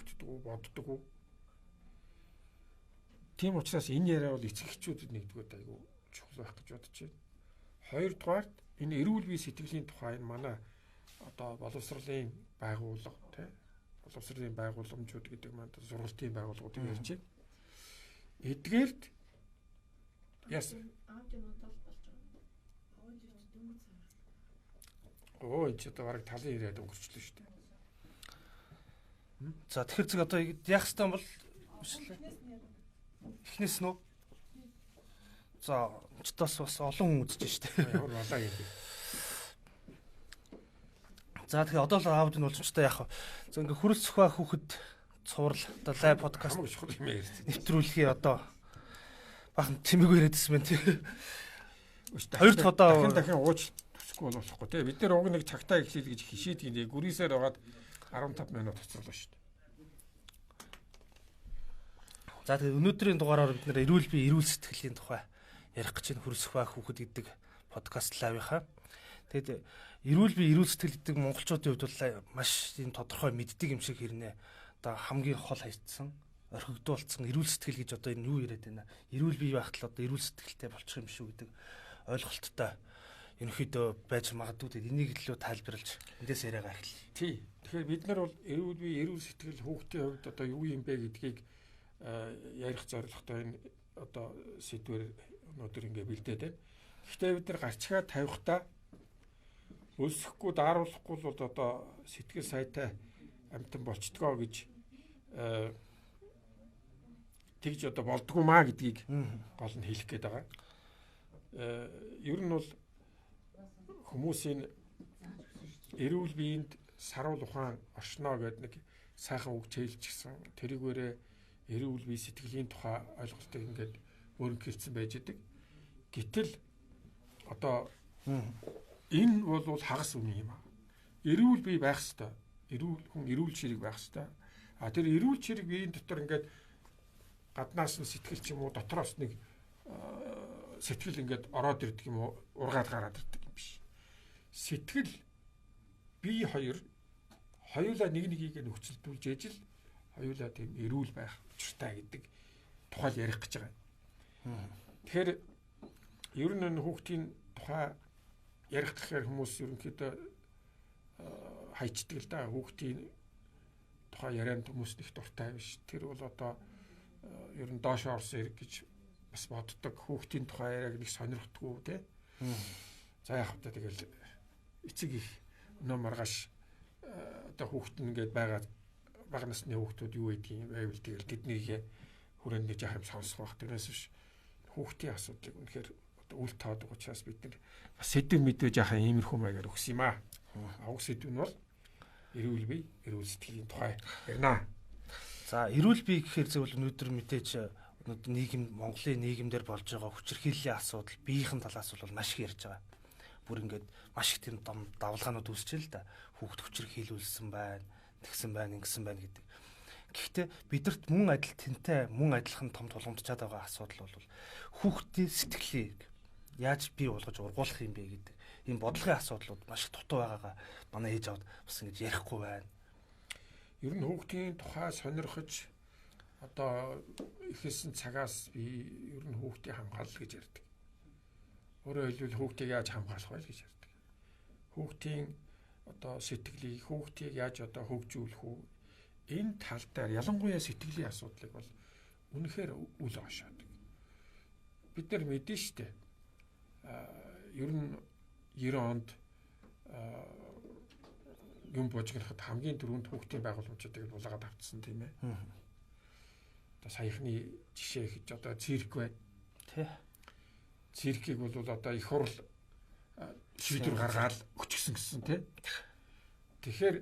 боддог уу, боддог уу. Тийм учраас энэ яриа бол эцэг эхчүүдэд нэгдүгээр айгүй чухал байх гэж бодож байна. Хоёрдугаарт энэ эрүүл бие сэтгэлийн тухай энэ манай одоо боловсролын байгууллага тий боловсролын байгууламжууд гэдэг маань сургалтын байгууллагуудыг ярьж байна. Эдгээрт яс Оо энэ ч одоо бараг талын ирээд өнгөрчлөө шүү дээ. За тэгэхээр зэрэг одоо яах ёстой бол эхнээс нь за чтас бас олон хүн үзэж штэ. Ямар балаа гэдэг. За тэгэхээр одоо л аудио нь болж чтай яах вэ? За ингээ хүрэл цохоо хүүхэд цуврал одоо лайв подкаст нэвтрүүлэхий одоо бахан чимээгүй яриадсэн байна тий. Хоёр дахь одоо дахин ууж төсөхгүй болохгүй тий. Бид нэр уг нэг цагтаа ихлээл гэж хишээдэг. Гүрээсээр байгаад 15 минут хоцрорлоо шүү дээ. За тэгээд өнөөдрийн дугаараар бид нэр эрүүл бие эрүүл сэтгэлийн тухай ярих гэж байна. Хүрэл цохоо хүүхэд гэдэг подкаст лайвынхаа. Тэгэд эрүүл бие эрүүл сэтгэл гэдэг монголчуудын хувьд бол маш тийм тодорхой мэддэг юм шиг хэрнээ одоо хамгийн хол хайцсан орхигдуулсан эрүүл сэтгэл гэж одоо энэ юу яриад байна. Эрүүл бие байхад л одоо эрүүл сэтгэлтэй болчих юм шүү гэдэг ойлголттой ерөнхийдөө байж магадгүй гэдэг энийг илүү тайлбарлаж эндээс яриагаа эхэллээ. Тий. Тэгэхээр бид нар бол эрүүл бие эрүүл сэтгэл хүүхдийн хувьд одоо юу юм бэ гэдгийг ярих зорилготой энэ одоо сэдвэр өнөөдөр ингээ бэлдээд байна. Гэхдээ бид нар гарчгаа тавихтаа өлсөхгүй дааруулахгүй бол одоо сэтгэл сайтай амтан болчдгоо гэж тэгж одоо болдгоо маа гэдгийг гол нь хэлэх гээд байгаа. Ер нь бол хүмүүсийн эрүүл биеинд саруул ухаан оршноо гэдэг нэг сайхан үг чийлчихсэн. Тэрүүгээрээ эрүүл бие сэтгэлийн тухай ойлголтыг ингээд өөрөнгөлцсөн байж идэг. Гэтэл одоо энэ бол хагас үний юм аа. Эрүүл бие байх ёстой. Эрүүл хүн эрүүл чирэг байх ёстой. А тэр эрүүл чирэг биеийн дотор ингээд гаднаас нь сэтгэл ч юм уу дотроос нэг сэтгэл ингээд ороод ирдэг юм уу ургаад гараад ирдэг юм биш. Сэтгэл бие хоёулаа нэг нэгийг нөхцөлдүүлж ээж л хоёулаа тийм эрүүл байх учиртай гэдэг тухай ярих гэж байгаа. Тэгэхээр ер нь энэ хүүхдийн тухай ярих гэхээр хүмүүс ерөнхийдөө хайчдаг л да. Хүүхдийн тухай ярианд хүмүүс их дуртай биш. Тэр бол одоо ер нь доош орсон хэрэг гэж бас боддог. Хүүхдийн тухай яриаг нэг сонирхдаггүй тий. За яг хөө тэгэл эцэг их өнөө маргааш одоо хүүхд нь ингээд байгаа бага насны хүүхдүүд юу гэдгийг байвал тэгэл тэднийг хүрээнд нэг жахам сонсох байх. Тэрнээс биш хүүхдийн асуудлыг үнэхээр үл таадаг учраас бид нар бас сэдв мэдвэ жахаа иймэрхүү маягаар өгс юм аа. Авах сэдв нь бол эрүүл бие, эрүүл сэтгэлийн тухай ярина. За эрүүл бие гэхээр зөвхөн өнөөдөр мэдээж өнөөдөр нийгэм Монголын нийгэмдэр болж байгаа хүчирхийллийн асуудал, биеийн талаас бол маш их ярьж байгаа. Бүр ингээд маш их тийм давлгаанууд үүсчихэ л да. Хүүхд хүчирхийлүүлсэн байна, тэгсэн байна, ингэсэн байна гэдэг. Гэхдээ бидэрт мөн адил тэнтэй, мөн адилхан том тулгамдчаад байгаа асуудал бол хүүхдийн сэтгэлийг яаж бий болгож ургуулах юм бэ гэдэг ийм бодлогын асуудлууд маш их дутуу байгаагаа манай ээж аваад бас ингэж ярихгүй байна. Ер нь хүүхдийн тухай сонирхож одоо ихэсэн цагаас би ер нь хүүхдийн хамгаалал гэж ярьдаг. Өөрөөр хэлбэл хүүхдийг яаж хамгаалах вэ гэж ярьдаг. Хүүхдийн одоо сэтгэлийг хүүхдийг яаж одоо хөгжүүлэх үү? Энэ тал дээр ялангуяа сэтгэлийн асуудлыг бол үнэхээр үл хашаадаг. Бид нар мэдэн штэ. Ер нь 90 онд юм божигнахад хамгийн түрүүнд хүүхдийн байгууламжуудыг булаагаад авцсан тийм ээ. Одоо саяхны жишээ гэж одоо цирк байна. Тий. Циркийг бол одоо их хурл шийдвэр гаргаад өчгсөн гэсэн тий. Тэгэхээр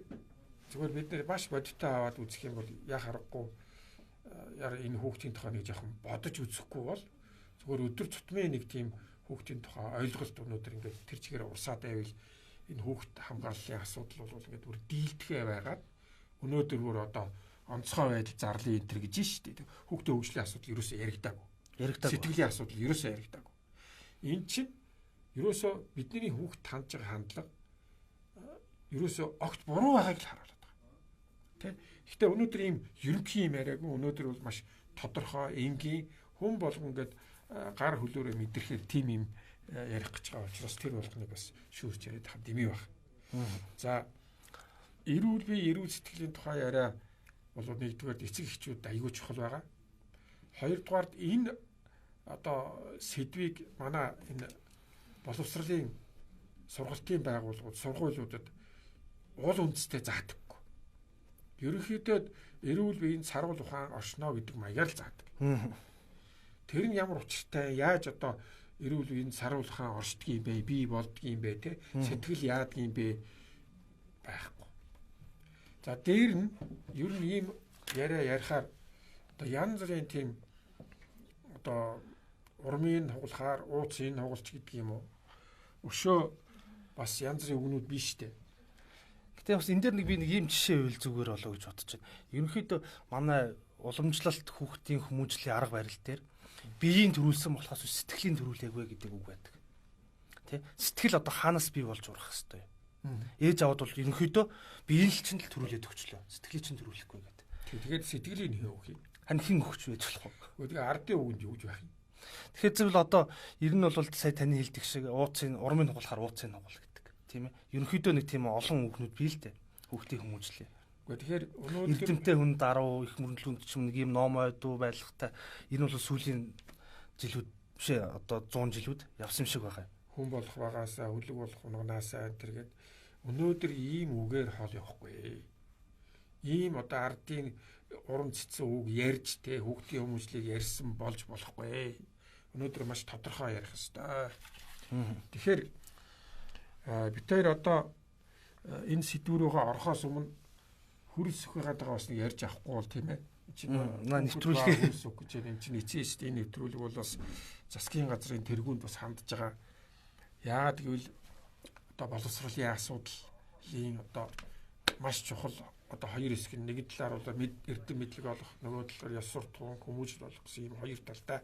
зүгээр бид нэр маш бодиттой аваад үзэх юм бол яа харахгүй яа энэ хүүхдийн тухай нэг жоохон бодож үзэхгүй бол зүгээр өдөр тутмын нэг тийм хүүхдийн тухай ойлголт өнөөдөр ингээд тэр чигээр урсаад байвал энэ хүүхд хамгааллын асуудал бол ингээд бүр дийлдэхээ байгаад өнөөдөр бүр одоо онцгой байдал зарлын энэ төр гэж шүү дээ. Хүүхдийн хөгжлийн асуудал ерөөсөө яригдаагүй. Сэтгэлийн асуудал ерөөсөө яригдаагүй. Энэ чинь ерөөсөө бидний хүүхд хандж байгаа хандлага ерөөсөө огт буруу байгааг л харуулдаг. Тэ? Тэ. Гэхдээ өнөөдөр ийм ерөнхий юм яриаг өнөөдөр бол маш тодорхой, энгийн хүн болгон ингээд гар хөлөөрөө мэдрэхээр тийм юм ярих гэж байгаа учраас тэр болгоныг бас шүүрч яриад хаа дэмий баг. За эрүүл бие эрүүл сэтгэлийн тухай яриа бол нэгдүгээр эцэг эхчүүд аягүй чухал байгаа. Хоёрдугаар энэ одоо сэдвийг манай энэ боловсролын сургалтын байгууллагууд, сургуулиудад уул үндэстэй заадаггүй. Ерөнхийдөө эрүүл биеийн саруул ухаан оршноо гэдэг маягаар л заадаг. Тэр нь ямар учиртай, яаж одоо эрүүл биеийн саруул ухаан оршдгийг бэ, бий болдгийг бэ, те сэтгэл яадгийг бэ байхгүй. За дээр нь ер нь ийм яриа ярихаар одоо янз бүрийн тийм одоо урмын хугалахаар ууцын хугалч гэдэг юм уу. Өшөө бас янз бүрийн үгнүүд биш үү. Гэтэ бас энэ дээр би нэг ийм жишээ үйл зүгээр болоо гэж бодож байна. Ерөнхийдөө манай уламжлалт хүүхдийн хүмүүжлийн арга барил дээр биеийн төрүүлсэн болохоос сэтгэлийн төрүүлээгүй гэдэг үг байдаг. Тэ? Сэтгэл одоо хаанаас бий болж урах хэвээр. Ээж аваад бол ерөнхийдөө биеийн л чинь л төрүүлээд өгчлөө. Сэтгэлийн чинь төрүүлэхгүй гэдэг. Тэгэхээр сэтгэлийн хин өгөх юм. Хань хин өгч байж болох уу? Тэгээ ардын үгэнд юу гэж байх юм? Тэгэхээр зөвл одоо ер нь бол сая таны хэлдэг шиг ууцын урмын хугалахаар ууцын хугал гэдэг. Тийм ээ. Ерөнхийдөө нэг тийм олон үгнүүд бий л дээ. Хүүхдийн хүмүүжлээ. Тэгэхээр өнөөдөр эрдэмтэй хүн даруу их мөрөглөнд ч юм нэг юм номой дуу байлгатай энэ бол сүүлийн жилүүд биш ээ одоо 100 жилүүд явсан шиг байгаа. Хүн болох багаасаа хөлөг болох унгнаасаа тэргээд өнөөдөр ийм үгээр хол явахгүй. Ийм одоо ардын уран цэцэн үг ярьж те хүүхдийн хүмүүжлийг ярьсан болж болохгүй. Өнөөдөр маш тодорхой ярих ёстой. Тэгэхээр бид хоёр одоо энэ сэдвүүрөөгөө орохоос өмнө хүрэлцэх байгаадаа бас нэг ярьж авахгүй бол тийм ээ. Нэвтрүүлгээ хүрэлцэх гэж юм чинь эцээ шүү дээ. Энэ нэвтрүүлэг бол бас засгийн газрын тэргуунд бас хандж байгаа. Яагаад гэвэл одоо боловсролын асуудлын одоо маш чухал одоо хоёр хэсэг нь нэг талаар бол эрдэм мэдлэг олох, нөгөө талаар ёс суртахуун хүмүүжил болох гэсэн ийм хоёр талтай.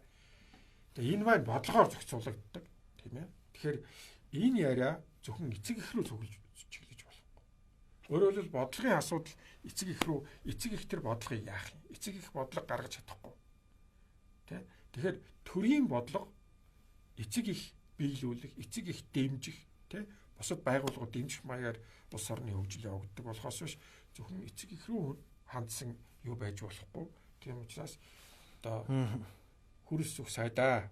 Тэгээ энэ маань бодлогоор зохицуулагддаг тийм ээ. Тэгэхээр энэ яриа зөвхөн эцэг эх рүү цуглаж чиглэж болохгүй. Өөрөөр хэлбэл бодлогын асуудал эцэг эх рүү эцэг эх төр бодлогыг яах юм? Эцэг эх бодлого гаргаж чадахгүй. Тэ? Тэгэхээр төрийн бодлого эцэг эх биелүүлэх, эцэг эх дэмжих, тэ? Бусад байгууллагууд дэмжих маягаар улс орны хөгжил явагддаг болохоос биш зөвхөн эцэг эх рүү хандсан юу байж болохгүй. Тийм учраас одоо хүрэлцэх сайдаа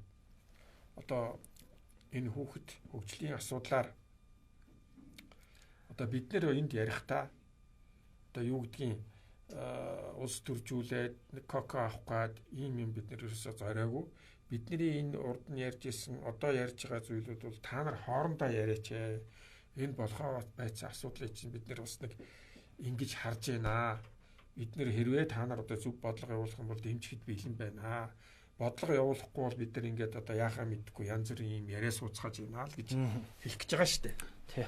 одоо энэ хүүхэд хөгжлийн асуудлаар одоо бид нэр энд ярихдаа одоо юу гэдгийг улс төржүүлээд коко авах гад ийм юм бид нэр ерөөсөө зориагүй. Бидний энэ урд нь ярьж исэн одоо ярьж байгаа зүйлүүд бол та нар хоорондоо яриач. Энэ болохоо байцсан асуудлыг чинь бид нэр бас нэг ингэж харж байна. Бид нэр хэрвээ та нар одоо зөв бодлого явуулах юм бол дэмжихэд бэлэн байна. Бодлого явуулахгүй бол бид нар ингээд одоо яахаа мэдгүй янз бүрийн юм яриа сууцгааж байна л гэж хэлэх гэж байгаа шүү дээ. Тий.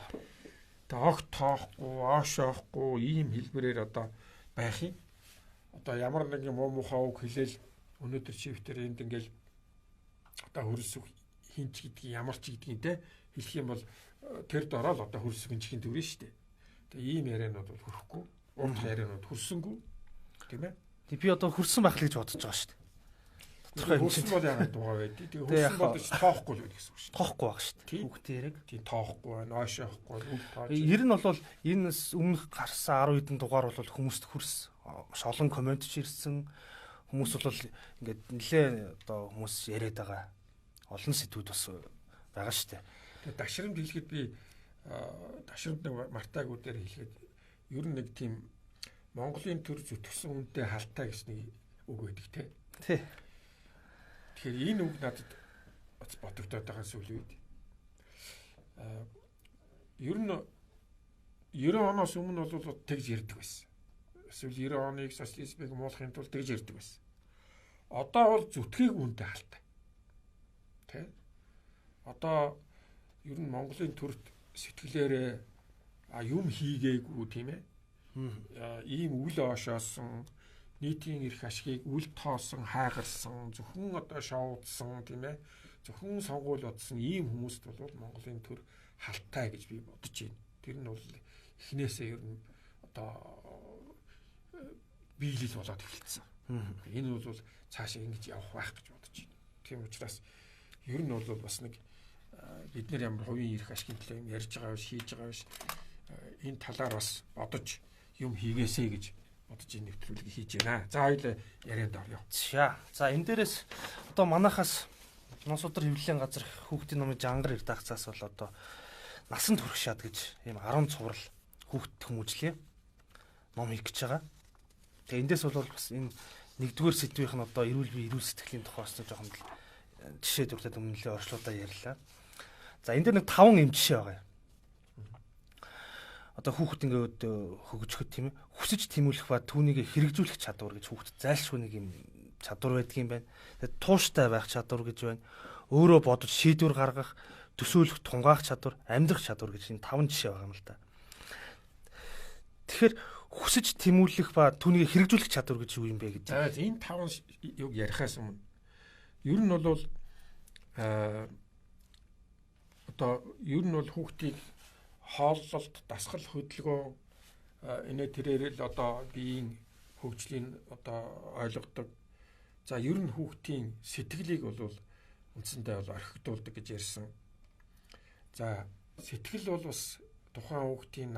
Тэгээ огт тоохгүй, оошоохгүй ийм хэлбэрээр одоо байх юм. Одоо ямар нэгэн муу мухаа үг хэлээл өнөөдөр шивтэр энд ингээл одоо хөрсөг хинч гэдгийг ямар ч гэдгийг те хэлэх юм бол тэр дороо л одоо хөрсөг хинчгийн төрөн шүү дээ. Тэгээ ийм ярианууд бол хөрөхгүй, урд ярианууд хөрсөнгүү тийм ээ. Тэг би одоо хөрсөн байх л гэж бодож байгаа шүү дээ. Хөрсөн бол яагаад дугаа байдгийг. Тэгээ хөрсөн бодож тоохгүй л байх гэсэн үг шүү дээ. Тоохгүй байх шүү дээ. Хүүхдээ яриг. Тийм тоохгүй байна, оошоохгүй, үг тоож. Ер нь бол энэ өмнөх гарсан 10 хэдэн дугаар бол хүмүүст хөрс маш олон комент ч ирсэн. Хүмүүс бол ингээд нэлээ одоо хүмүүс яриад байгаа. Олон сэдвүүд бас байгаа шүү дээ. Тэгээ дашрамд хэлэхэд би дашрамд нэг мартаагүй дээр хэлэхэд ер нь нэг тийм Монголын төр зүтгэсэн үнэтэй халтаа гэж нэг үг байдаг те. Тий. Тэгэхээр энэ үг надад бас бодогдоод байгаа сүүлийн үед. Ер нь 90 оноос өмнө бол тэгж ярьдаг байсан. Эсвэл 90 оныг социализмыг муулахын тулд тэгж ярьдаг байсан. Одоо бол зүтгийг үнэтэй халтаа. Тэ? Одоо ер нь Монголын төрт сэтгэлээрээ юм хийгээгүй тийм ээ. Ийм үл оошоосон нийтийн эрх ашгийг үл тоосон, хайгарсан, зөвхөн одоо шоудсан тийм ээ. Зөвхөн сонгуул бодсон ийм хүмүүст бол Монголын төр халтай гэж би бодож байна. Тэр нь бол эхнээсээ ер нь одоо биелэл болоод эхэлсэн. Энэ бол цаашаа ингэж явах байх гэж бодож байна. Тийм учраас ер нь бол бас нэг бид нэр ямар хувийн эрх ашигын төлөө юм ярьж байгаа биш, хийж байгаа биш. Энэ талаар бас бодож юм хийгээсэй гэж бодож энэ нэвтрүүлгийг хийж байна. За хоёул ярианд орё. За энэ дээрээс одоо манайхаас Носодөр хэвлэлийн газар хүүхдийн номын жангар редакцаас бол одоо насанд хүрэх шат гэж ийм 10 цуврал хүүхд хүмүүжлээ ном хийх гэж байгаа. Тэгээ эндээс бол бас энэ нэгдүгээр сэдвийнх нь одоо эрүүл бие эрүүл сэтгэлийн тухай бас жоохон жишээ дүртэй өмнөлөө орчлуудаа ярьлаа. За энэ дээр нэг 5 юм жишээ байгаа юм. Одоо хүүхэд ингээд хөгжөхөд тийм ээ хүсэж тэмүүлэх ба түүнийг хэрэгжүүлэх чадвар гэж хүүхэд зайлшгүй нэг юм чадвар байдаг юм байна. Тэгээд тууштай байх чадвар гэж байна. Өөрөө бодож шийдвэр гаргах, төсөөлөх, тунгаах чадвар, амьдрах чадвар гэж энэ 5 жишээ байгаа юм л да. Тэгэхээр хүсэж тэмүүлэх ба түүнийг хэрэгжүүлэх чадвар гэж юу юм бэ гэж. За энэ 5 юг ярихаас өмнө ер нь бол одоо ер нь бол хүүхдийг хооллолт, дасгал хөдөлгөөн энэ тэрээр л одоо биеийн хөгжлийн одоо ойлгодог. За ер нь хүүхдийн сэтгэлийг бол үндсэндээ бол орхигдуулдаг гэж ярьсан. За сэтгэл бол бас тухайн хүүхдийн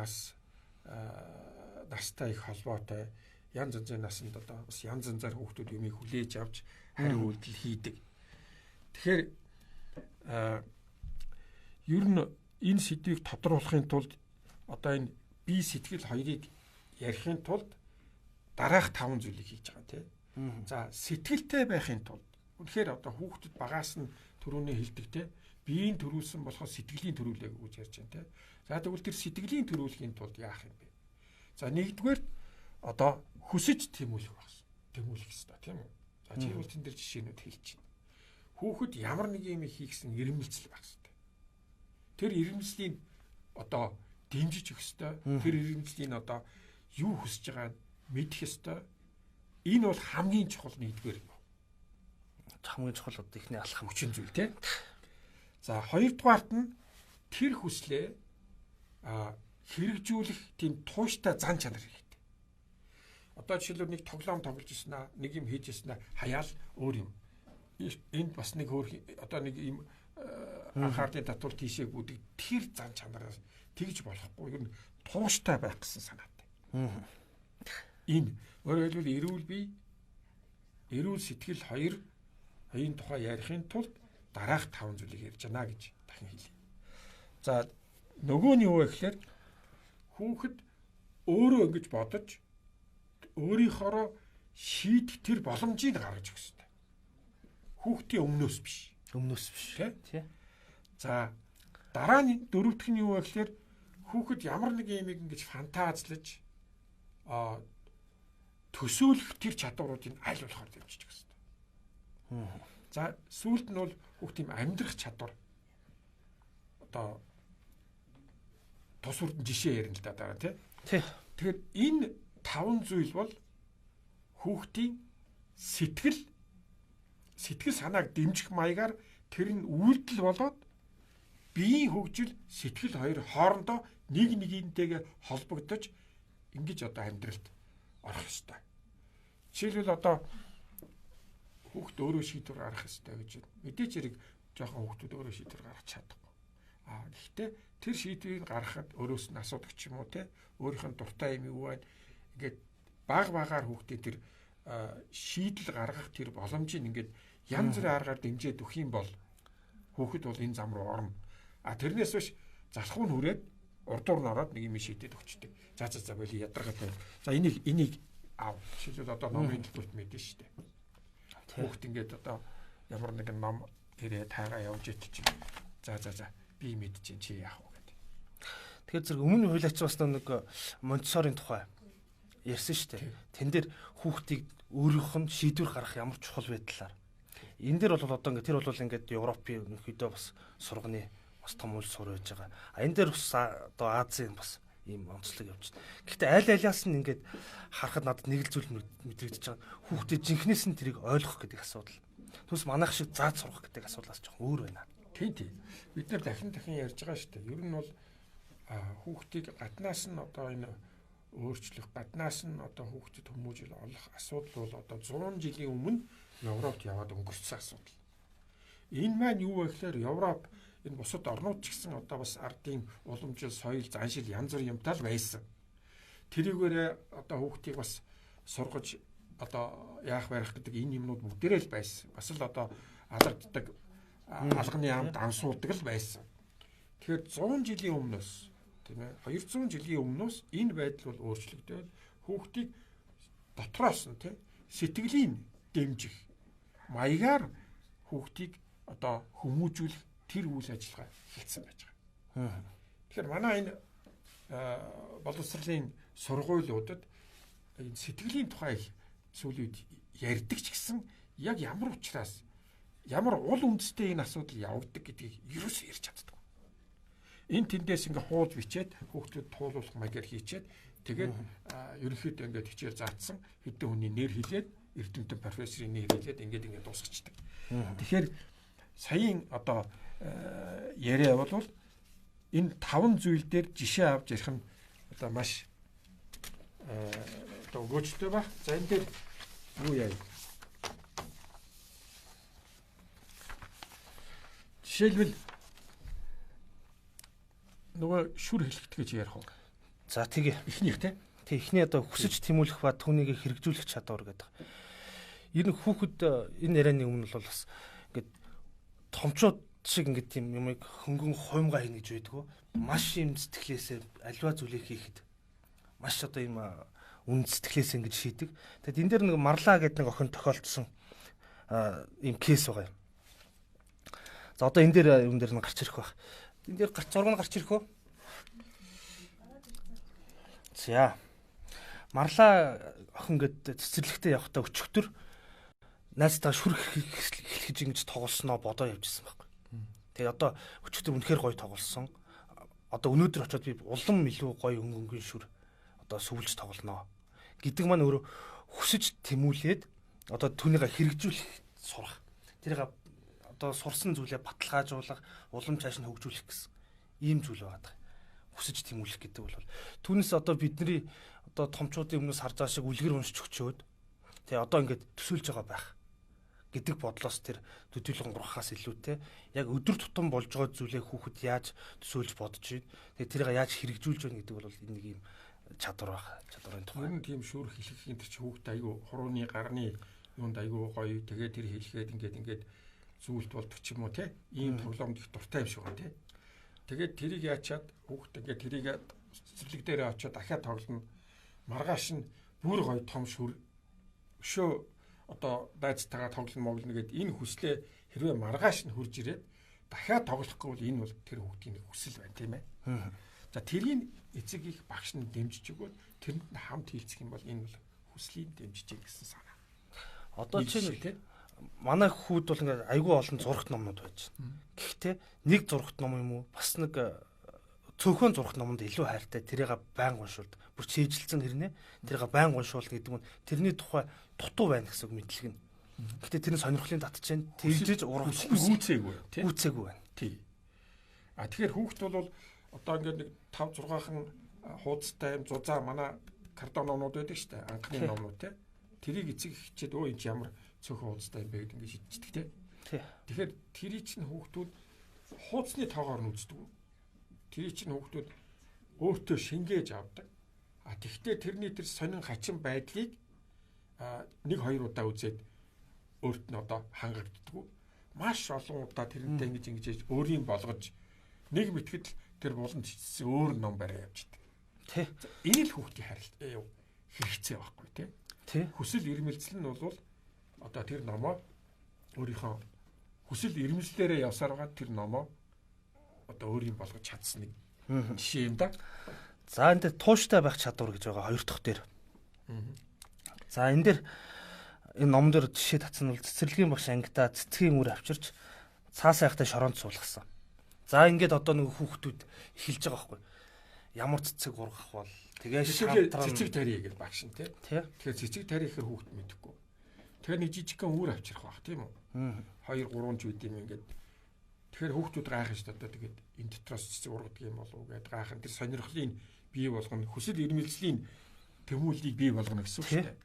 настай их холбоотой. Янз янзын наснд одоо бас янз янзаар хүүхдүүд юмыг хүлээж авч хариу үйлдэл хийдэг. Тэгэхээр ер нь энэ сэдвийг тодруулахын тулд одоо энэ бие сэтгэл хоёрыг ярихын тулд дараах 5 зүйлийг хийж байгаа тийм. За сэтгэлтэй байхын тулд үнэхээр одоо хүүхдэд багаас нь түрүүний хэлдэг тийм биеийн төрүүлсэн болохоо сэтгэлийн төрүүлээг гэж ярьж байна тийм. За тэгвэл тэр сэтгэлийн төрүүлэхийн тулд яах юм бэ? За нэгдүгээр одоо хүсэж тэмүүлэх хэрэгтэй тийм үү? За чи бол тэн дээр жишээнүүд хэлчихнэ. Хүүхэд ямар нэг юм хийхсэн ирмэлцэл байх хэрэгтэй. Тэр ирмэлцлийн одоо дэмжиж өгөх ёстой. Тэр ирмэлцлийн одоо юу хүсэж байгааг мэдэх ёстой. Энэ бол хамгийн чухал нэгдүгээр юм. Хамгийн чухал одоо ихний алхам хүчин зүйл тийм. За хоёрдугаарт нь тэр хүслээ хэрэгжүүлэх тийм тууштай зан чанар хэрэгтэй. Одоо жишээлбэл нэг тоглоом тоглож ирсэн аа, нэг юм хийж ирсэн аа, хаяал өөр юм. Энд бас нэг өөр одоо нэг юм анхаарлын татвар тийшээ бүдэг тэр зан чанараас тэгж болохгүй. Ер нь тууштай байх гэсэн санаатай. Энэ өөрөөр хэлбэл эрүүл бие, эрүүл сэтгэл хоёрын тухай ярихын тулд дараах 5 зүйлийг ярьж байна гэж дахин хэлье. За нөгөө нь юу вэ гэхээр хүүхэд өөрөө ингэж бодож өөрийнхоороо шийдэх тэр боломжийг гаргаж өгөх хэрэгтэй. Хүүхдийн өмнөөс биш. Тий. За дараа нь дөрөвдөх нь юу вэ гэхээр хүүхэд ямар нэг юм ингэж фантазлаж төсөөлөх тэр чадваруудыг аль болохоор дэмжиж өгөх хэрэгтэй. За сүүлд нь бол хүүхдийн амьдрах чадвар одоо тус үрдэн жишээ ярина л да дараа тий. Тэгэхээр энэ 5 зүйл бол хүүхдийн сэтгэл санааг дэмжих маягаар тэр нь үйлдэл болоод биеийн хөгжил сэтгэл хоёр хоорондоо нэг нэгнтэйгээ холбогдож ингэж одоо амьдралд орох ёстой. Жишээлбэл одоо хүүхд өөрөө шийдвэр гаргах ёстой гэж мэдээж хэрэг жоохон хүүхдүүд өөрөө шийдвэр гаргах чадахгүй. Гэхдээ тэр шийдвэрийг гаргахад өөрөөс нь асуудаг ч юм уу те өөрийнх нь дуртай юм юу байна. Ингээд багаар хүүхдийн тэр шийдэл гаргах тэр боломжийг ингээд янз бүрийн аргаар дэмжиж өгөх юм бол хүүхэд бол энэ зам руу орно. Тэрнээс биш залхуу нь хүрээд урдуур нь ороод нэг юм шийдээд өгчтэй. За боли ядаргатай. За энийг аав. Жишээлбэл одоо номын төлөвт мэдэн штэ. Хүүхэд ингээд одоо ямар нэгэн ном ирээ тайгаа явж идчих. За би мэдчихээн чи яах вэ гэдэг. Тэгэхээр зэрэг өмнө хуулиач бас нэг Монтессорийн тухай ярьсан шүү дээ. Тэн дээр хүүхдийг өөрийнх нь шийдвэр гаргах ямар чухал байдлаар. Энэ дээр бол одоо ингээд тэр бол ингээд Европын ерөнхийдөө бас сурганы бас том үйл сур байж байгаа. Энэ дээр бас одоо Азийн бас ийм онцлог явж байна. Гэхдээ аль алиас нь ингээд харахад надад нэг л зүйл мэдрэгдэж байгаа. Хүүхдээ жинхнээс нь тэрийг ойлгох гэдэг асуудал. Түс манайх шиг зааж сурах гэдэг асуудлаас жоохон өөр байна. Тийм. Бид нар дахин ярьж байгаа шүү дээ. Ер нь бол хүүхдийг гаднаас нь одоо энэ өөрчлөх гаднаас нь одоо хүүхдэд хүмүүжил олох асуудал бол одоо 100 жилийн өмнө Европт яваад өнгөрсөн асуудал. Энэ маань юу вэ гэхээр Европ энэ бусад орнууд ч гэсэн одоо бас ардын уламжил, соёл, заншил янз бүрийн юмтай л байсан. Тэрийгээрээ одоо хүүхдийг бас сургаж одоо яах барих гэдэг энэ юмнууд бүгдээрээ л байсан. Бас л одоо алгаддаг алганы амд ансуулдаг л байсан. Тэгэхээр 100 жилийн өмнөөс тийм ээ 200 жилийн өмнөөс энэ байдал бол өөрчлөгдөв. Хүүхдийг дотроос нь тийм сэтгэлийн дэмжих маягаар хүүхдийг одоо хүмүүжүүлэх тэр үйл ажиллагаа хийсэн байж байгаа. Тэгэхээр манай энэ боловсролын сургуулиудад энэ сэтгэлийн тухай сүүлийн үед ярьдаг ч гэсэн яг ямар учраас ямар уул үндэстэй энэ асуудал явагддаг гэдгийг ерөөсөө ярьж чаддаг. Энэ тэндээс ингээ хуулж бичээд хүүхдүүд туулуулах маягаар хийчээд тэгээд ерөнхийдөө ингээ хичээл заацсан хэдэн хүний нэр хэлээд эрдэмтэн профессорын нэр хэлээд ингээд дуусгачдаг. Тэгэхээр саяын одоо яриа бол энэ 5 зүйл дээр жишээ авч ярих нь одоо маш одоо өгөөжтэй ба. За энэ дээр юу яа. Жишээлбэл нөгөө шүр хэлэхт гэж ярих уу. За тэгээ эхнийх те. Тэг эхний одоо хүсэж тэмүүлэх ба түүнийг хэрэгжүүлэх чадвар гэдэг. Энэ хүүхэд энэ ярианы өмнө бол бас ингээд томчууд шиг ингээд тийм юмыг хөнгөн хуймгаа хийнэ гэж байдгүй. Маш юм сэтгэлээсээ альва зүйлийг хийхэд маш одоо юм үн сэтгэлээс ингэж шийдэг. Тэгэд энэ дээр нэг марлаа гэдэг нэг охин тохиолдсон ийм кейс байгаа юм. За одоо энэ дээр юм дээр нь гарч ирэх байх. Энэ дээр зураг нь гарч ирэх үү? За. Марлаа охин гээд цэцэрлэгтээ явахдаа өчигдөр найзтайгаа шүрх хэлхэж ингэж тоглосноо бодоо явжсэн байхгүй. Тэгээ одоо өчигдөр үнэхээр гоё тоглосон. Одоо өнөөдөр очиод би улам илүү гоё өнгөнгөн шүр одоо сүвлж тоглоно гэдэг маань өөрөө хүсэж тэмүүлээд одоо түүнийг хэрэгжүүлэх сурах. Тэрийг одоо сурсан зүйлээ баталгаажуулах, улам цааш нь хөгжүүлэх гэсэн ийм зүйл байгаа даа. Хүсэж тэмүүлэх гэдэг бол түүнээс одоо бидний одоо томчуудын өмнөөс харж байгаа шиг үлгэр уншиж өчөөд тэгээ одоо ингээд төсөөлж байгаа байх гэдэг бодлоос тэр төдийлөн гурхаас илүүтэй яг өдөр тутам болж байгаа зүйлээ хүүхэд яаж төсөөлж бодож байна. Тэгээ тэрийг яаж хэрэгжүүлж байна гэдэг бол энэ нэг юм чадвар байх. Чадварын тухай. Ер нь тийм шүүр хэлэхийн тэр чи хүүхэд айгүй хурууны гарны юунд айгүй гоё тэгээ тэр хэлэхэд ингээд зүйлт болдог ч юм уу те. Ийм тоглоомд их дуртай юм шиг байна те. Тэгээд тэрийг яачаад хүүхэд ингээд тэрийг цэцэрлэг дээрээ очиод дахиад тоглоно. Маргааш нь бүр гоё том шүр өшөө одоо дайцтайгаа тоглоно гэдэг энэ хүслээ хэрвээ маргааш нь хурж ирээд дахиад тоглохгүй бол энэ бол тэр хүүхдийн хүсэл байна тийм ээ. За тэрийг эцэг их багш нь дэмжиж өгөөд тэрэнд нь хамт хийлцэх юм бол энэ бол хүслийг дэмжиж гэсэн санаа. Одоо чинь манай хүүд бол ингээд айгүй олон зурагт номнууд байж байна. Гэхдээ нэг зурагт ном юм уу бас нэг цөөхөн зурагт номонд илүү хайртай тэрийг байнга уншуулдаг. Бүр чийжилсэн хэрнээ тэрийг байнга уншуулна гэдэг нь тэрний тухай дутуу байна гэсэн үг мэдлэг нь. Гэхдээ тэрний сонирхлын татж чинь тэгжиж урах гүйцээгүй тийм. Гүйцээгүй байна. Тий. Тэгэхээр хүүхд бол одоо ингээд нэг 5 6хан хуудастай юм зузаа манай картон номнууд байдаг шүү дээ. Анхны номнууд те. Тэрийг эцэг хичээд өө энэ ч ямар цөөхөн хуудастай юм бэ гэдэг ингээд шийдчихдэг те. Тэгэхээр тэрий чинь хүүхдүүд хуудасны тоогоор нь үздэг. Тэрий чинь хүүхдүүд өөртөө шингээж авдаг. Тэгвэл тэрний тэр сонин хачин байдлыг 1-2 удаа үзээд өөрт нь одоо хангагддаг. Маш олон удаа тэрнтэй ингэж өөрийн болгож нэг мэтгэл тэр булан цэцсэн өөр ном барай явждаг. Тэ. Энэ л хүүхдийн хэрэгцээ байхгүй тий. Тэ. Хүсэл ирмэлзэл нь бол одоо тэр номоо өөрийнхөө хүсэл ирмэлзлээрээ явсаар байгаа тэр номоо одоо өөрийн болгож чадсан нэг жишээ юм да. За энэ дээр тууштай байх чадвар гэж байгаа хоёр дахь дээр. За энэ дээр энэ ном дээр жишээ татсан бол цэцэрлэгийн багш ангидаа цэцгийн үр авчирч цаа сайхтай шоронд суулгасан. За ингээд одоо нэг хүүхдүүд эхэлж байгаа байхгүй. Ямар цэцэг ургах бол тэгээ шантран цэцэг тарий гэж багш нь тий. Тэгэхээр цэцэг тарий гэхэр хүүхд мэдэхгүй. Тэгэхээр нэг жижигхэн үр авчрах байх тийм үү? 2 3 ч үт юм ингээд Тэгэхээр хүүхдүүд гайхаж шүү дээ. Тэгээд энэ дотроос цэцэг ургадаг юм болов уу гэдээ гайхах. Тэр сонирхлыг бий болгоно. Хүсэл эрмэлзлийн тэмүүллийг бий болгоно гэсэн үг шүү дээ.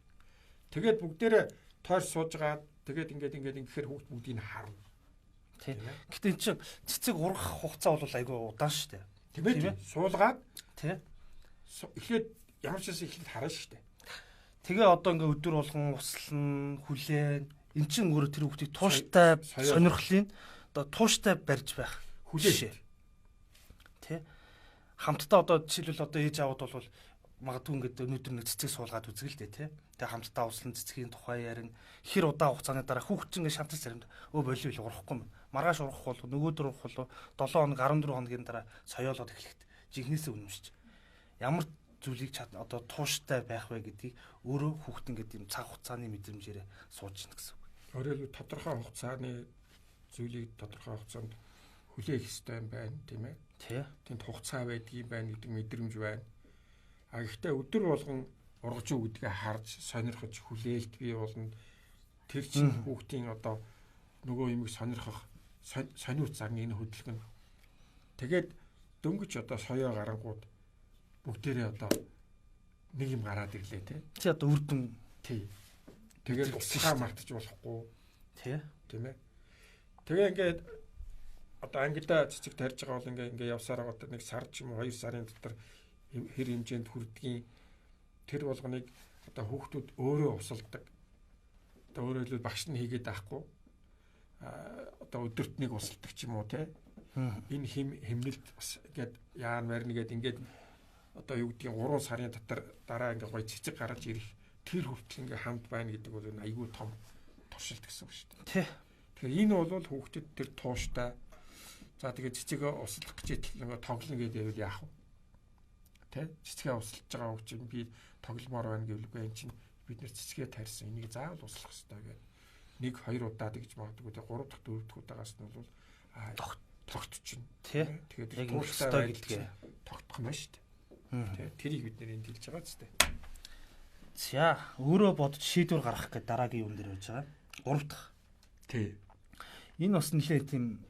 Тэгээд бүгдээрээ тойрч сууж байгаа. Тэгээд ингээд ингэхээр хүүхд бүгдийг харна. Тийм. Гэтэ эн чинь цэцэг ургах хугацаа бол айгүй удаан шүү дээ. Тийм ээ. Суулгаад тийм. Эхлээд ямар ч юм эхлээд харна шүү дээ. Тэгээ одоо ингээ өдөр болгон услан, хүлээн, эн чинь өөрөө тэр хүүхдийг тууштай сонирхлын одоо тууштай барьж байх хүлээшээ. Тэ? Хамтдаа одоо жишээлбэл одоо ээж аавд бол магадгүй ингээд өнөөдөр нэг цэцэг суулгаад үзэх л дээ, тэ? Тэгээ хамтдаа услан цэцгийн тухай ярина. Хэр удаан хугацааны дараа хүүхд чинь ингээ шантал заримд болио урахгүй юм. Маргааш урах бол нөгөөдөр урах бол 7 хоног 14 хоногийн дараа соёолоод эхлэхэд жинхнээсээ үнэмшиж. Ямар зүйлийг одоо тууштай байх вэ гэдгийг өөрөө хүүхд ингээд юм цаг хугацааны мэдрэмжээр сууж ийн гэсэн үг. Өөрөөр хэлбэл тодорхой хугацааны зүйлийг тодорхой хугацаанд хүлээх ёстой юм байна, тийм ээ. Тэнд хугацаа байдгийн байна гэдэг мэдрэмж байна. А гэхдээ өдөр болгон ургаж уу гэдгээ харж, сонирхож, хүлээлт бий болно. Тэр чинь хүүхдийн одоо нөгөө юмыг сонирхох сониуц загны энэ хөдөлгөн. Тэгээд дөнгөж одоо соёо гарангууд бүгдээрээ одоо нэг юм гараад ирлээ тий. Чи одоо үрдэн тий. Тэгээд уцаа мартаж болохгүй тий. Тийм ээ. Тэгээ ингээд одоо ангидаа цэцэг тарьж байгаа бол ингээ явсаар байгаа нэг сар ч юм уу 2 сарын дотор хэр хэмжээнд хүрдгийн тэр болгоныг одоо хүүхдүүд өөрөө усалдаг. Одоо өөрөөр хэлбэл багш нь хийгээд байхгүй. Одоо өдөрт нэг усалдаг ч юм уу тий. Энэ хэмнэлт бас ингээд яан марна гээд ингээд одоо юу гэдгийг 3 сарын дотор дараа ингээ гоё цэцэг гаргаж ирэх тэр хүртэл ингээ хамт байна гэдэг бол айгүй том туршилт гэсэн үг шүү дээ. Тий. Тэгэхээр энэ бол хүүхдэд тэр тууштай за тэгээд цэцэгээ услах гэж ингээ тоглоно гэдэг нь яах вэ? Тэ? Цэцгээ услаж байгаа хүүхд чинь би тогломоор байна гэвэлгүй энэ чинь бид нэр цэцгээ тарьсан энийг заавал услах хэрэгтэй гэдэг. 1-2 удаа гэж магадгүй тэ 3 дахь 4 дахь удаагаас нь бол тогтчихно. Тий. Тэгээд тууштай гэдгээ тогтох нь шүү дээ. Тэ? Тэрийг бид нэр энд хэлж байгаа ч гэдэг. За өөрөө бодож шийдвэр гаргах гэж дараагийн юм дээр байж байгаа. 3 дахь. Тий. Энэ бас нэлээд тийм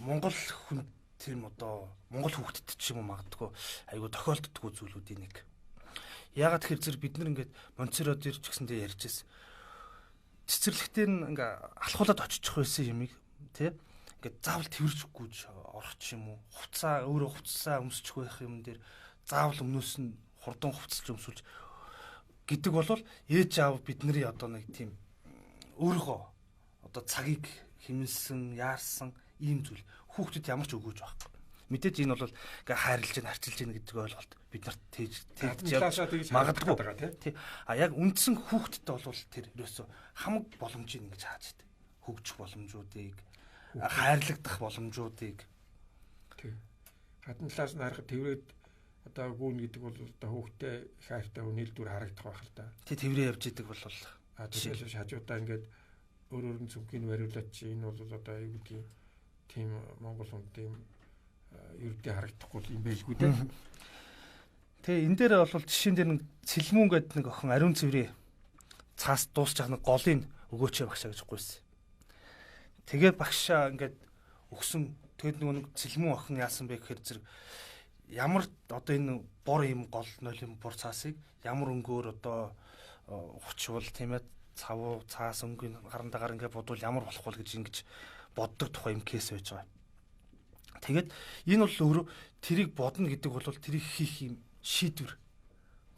Монгол хүн тийм одоо Монгол хүүхдэд ч юм уу магадгүй айгу тохиолддгүй зүйлүүдийн нэг. Яагаад тэгэхээр зэрэг бид нар ингээд Монцерод ирж гисэндээ ярьж байсан. Цэцэрлэгтээ ингээ алхуулаад очих байсан юмыг тий ингээд заавал тэрвэржгүй орох ч юм уу. Хувцаа өөрөө хувцсаа өмсчих байх юм дээр заавал өмнөөс нь хурдан хувцалж өмсүүлж гэдэг бол ээж аав бидний одоо нэг тийм өөрийнхөө одоо цагийг хэмнэлсэн, яарсан ийм зүйл хүүхдэд ямар ч өгөөж байхгүй. Мэдээж энэ бол ингээ хайрлаж гэн харчилж гэн гэдэг ойлголт бид нарт тэгж магадгүй тий. А яг үндсэн хүүхдэд бол тэр ерөөсө хамаг боломжийг ингэж хааж идэв. Хөгжих боломжуудыг, хайрлагдах боломжуудыг тий. Гадна талаас нь харахад тэврээд одоо гүүн гэдэг бол одоо хүүхдэд хайртай хүнэл дүр харагдах байх л да. Тий тэврээ явж идэг бол жишээлбэл хажуудаа ингээд өөр нь зүггийг бариулаад чи энэ бол одоо юу гэдгийг тийм Монгол хүн тийм ердөө харагдахгүй юм байлгүй дээ. Тэгээ энэ дээр бол жишээн дээр нэг цэлмүүн гэдэг нэг охин ариун цэврээ цаас дуусчих нэг голыг өгөөч багшаа гэж гуйсан. Тэгээ багшаа ингээд өгсөн тэгэд нэг цэлмүүн охин яасан бэ гэхээр зэрэг ямар одоо энэ бор юм гол нойлын бур цаасыг ямар өнгөөр одоо хувчвал тийм ээ цавуу цаас өнгөний гарандагаар ингээд бодвол ямар болох вэ гэж ингэж боддог тухай юм кейс байж байгаа. Тэгээд энэ бол өөрөө тэрийг бодно гэдэг бол тэрийг хийх юм шийдвэр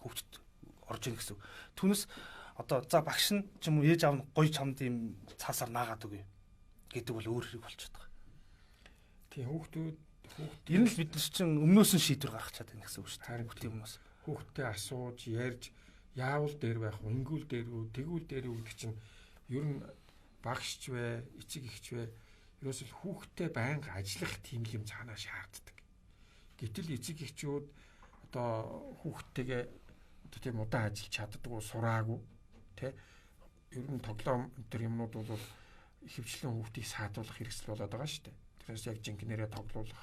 хөвгт орж ийн гэсэн. Түүнээс одоо за багш нь ч юм уу ээж аав нь гоё чамд юм цаасаар наагаад өгье гэдэг бол өөр хэрэг болчиход байгаа. Тийм хүүхдүүд энэ л бид нар чинь өмнөөс нь шийдвэр гаргах чаддаг гэсэн үг шүү дээ. Хүүхдийн өмнөөс хүүхдтэй асууж ярьж яавал дээр байх вэ, ингүүл дээр үү, тэгүүл дээр үү гэдэг чинь ер нь багшч вэ, эцэг эхч вэ ерөөсөл хүүхдтэй байнга ажиллах тийм юм цаанаа шаарддаг. Гэтэл эцэг эхчүүд одоо хүүхдтэйгээ одоо тийм удаан ажиллаж чаддаггүй, сураагүй тий. Ер нь тоглоом энэ юмнууд бол ихэвчлэн хүүхдийг саадуулах хэрэгсэл болоод байгаа шүү дээ. Тэрээс яг жинкнэрээ тоглуулах,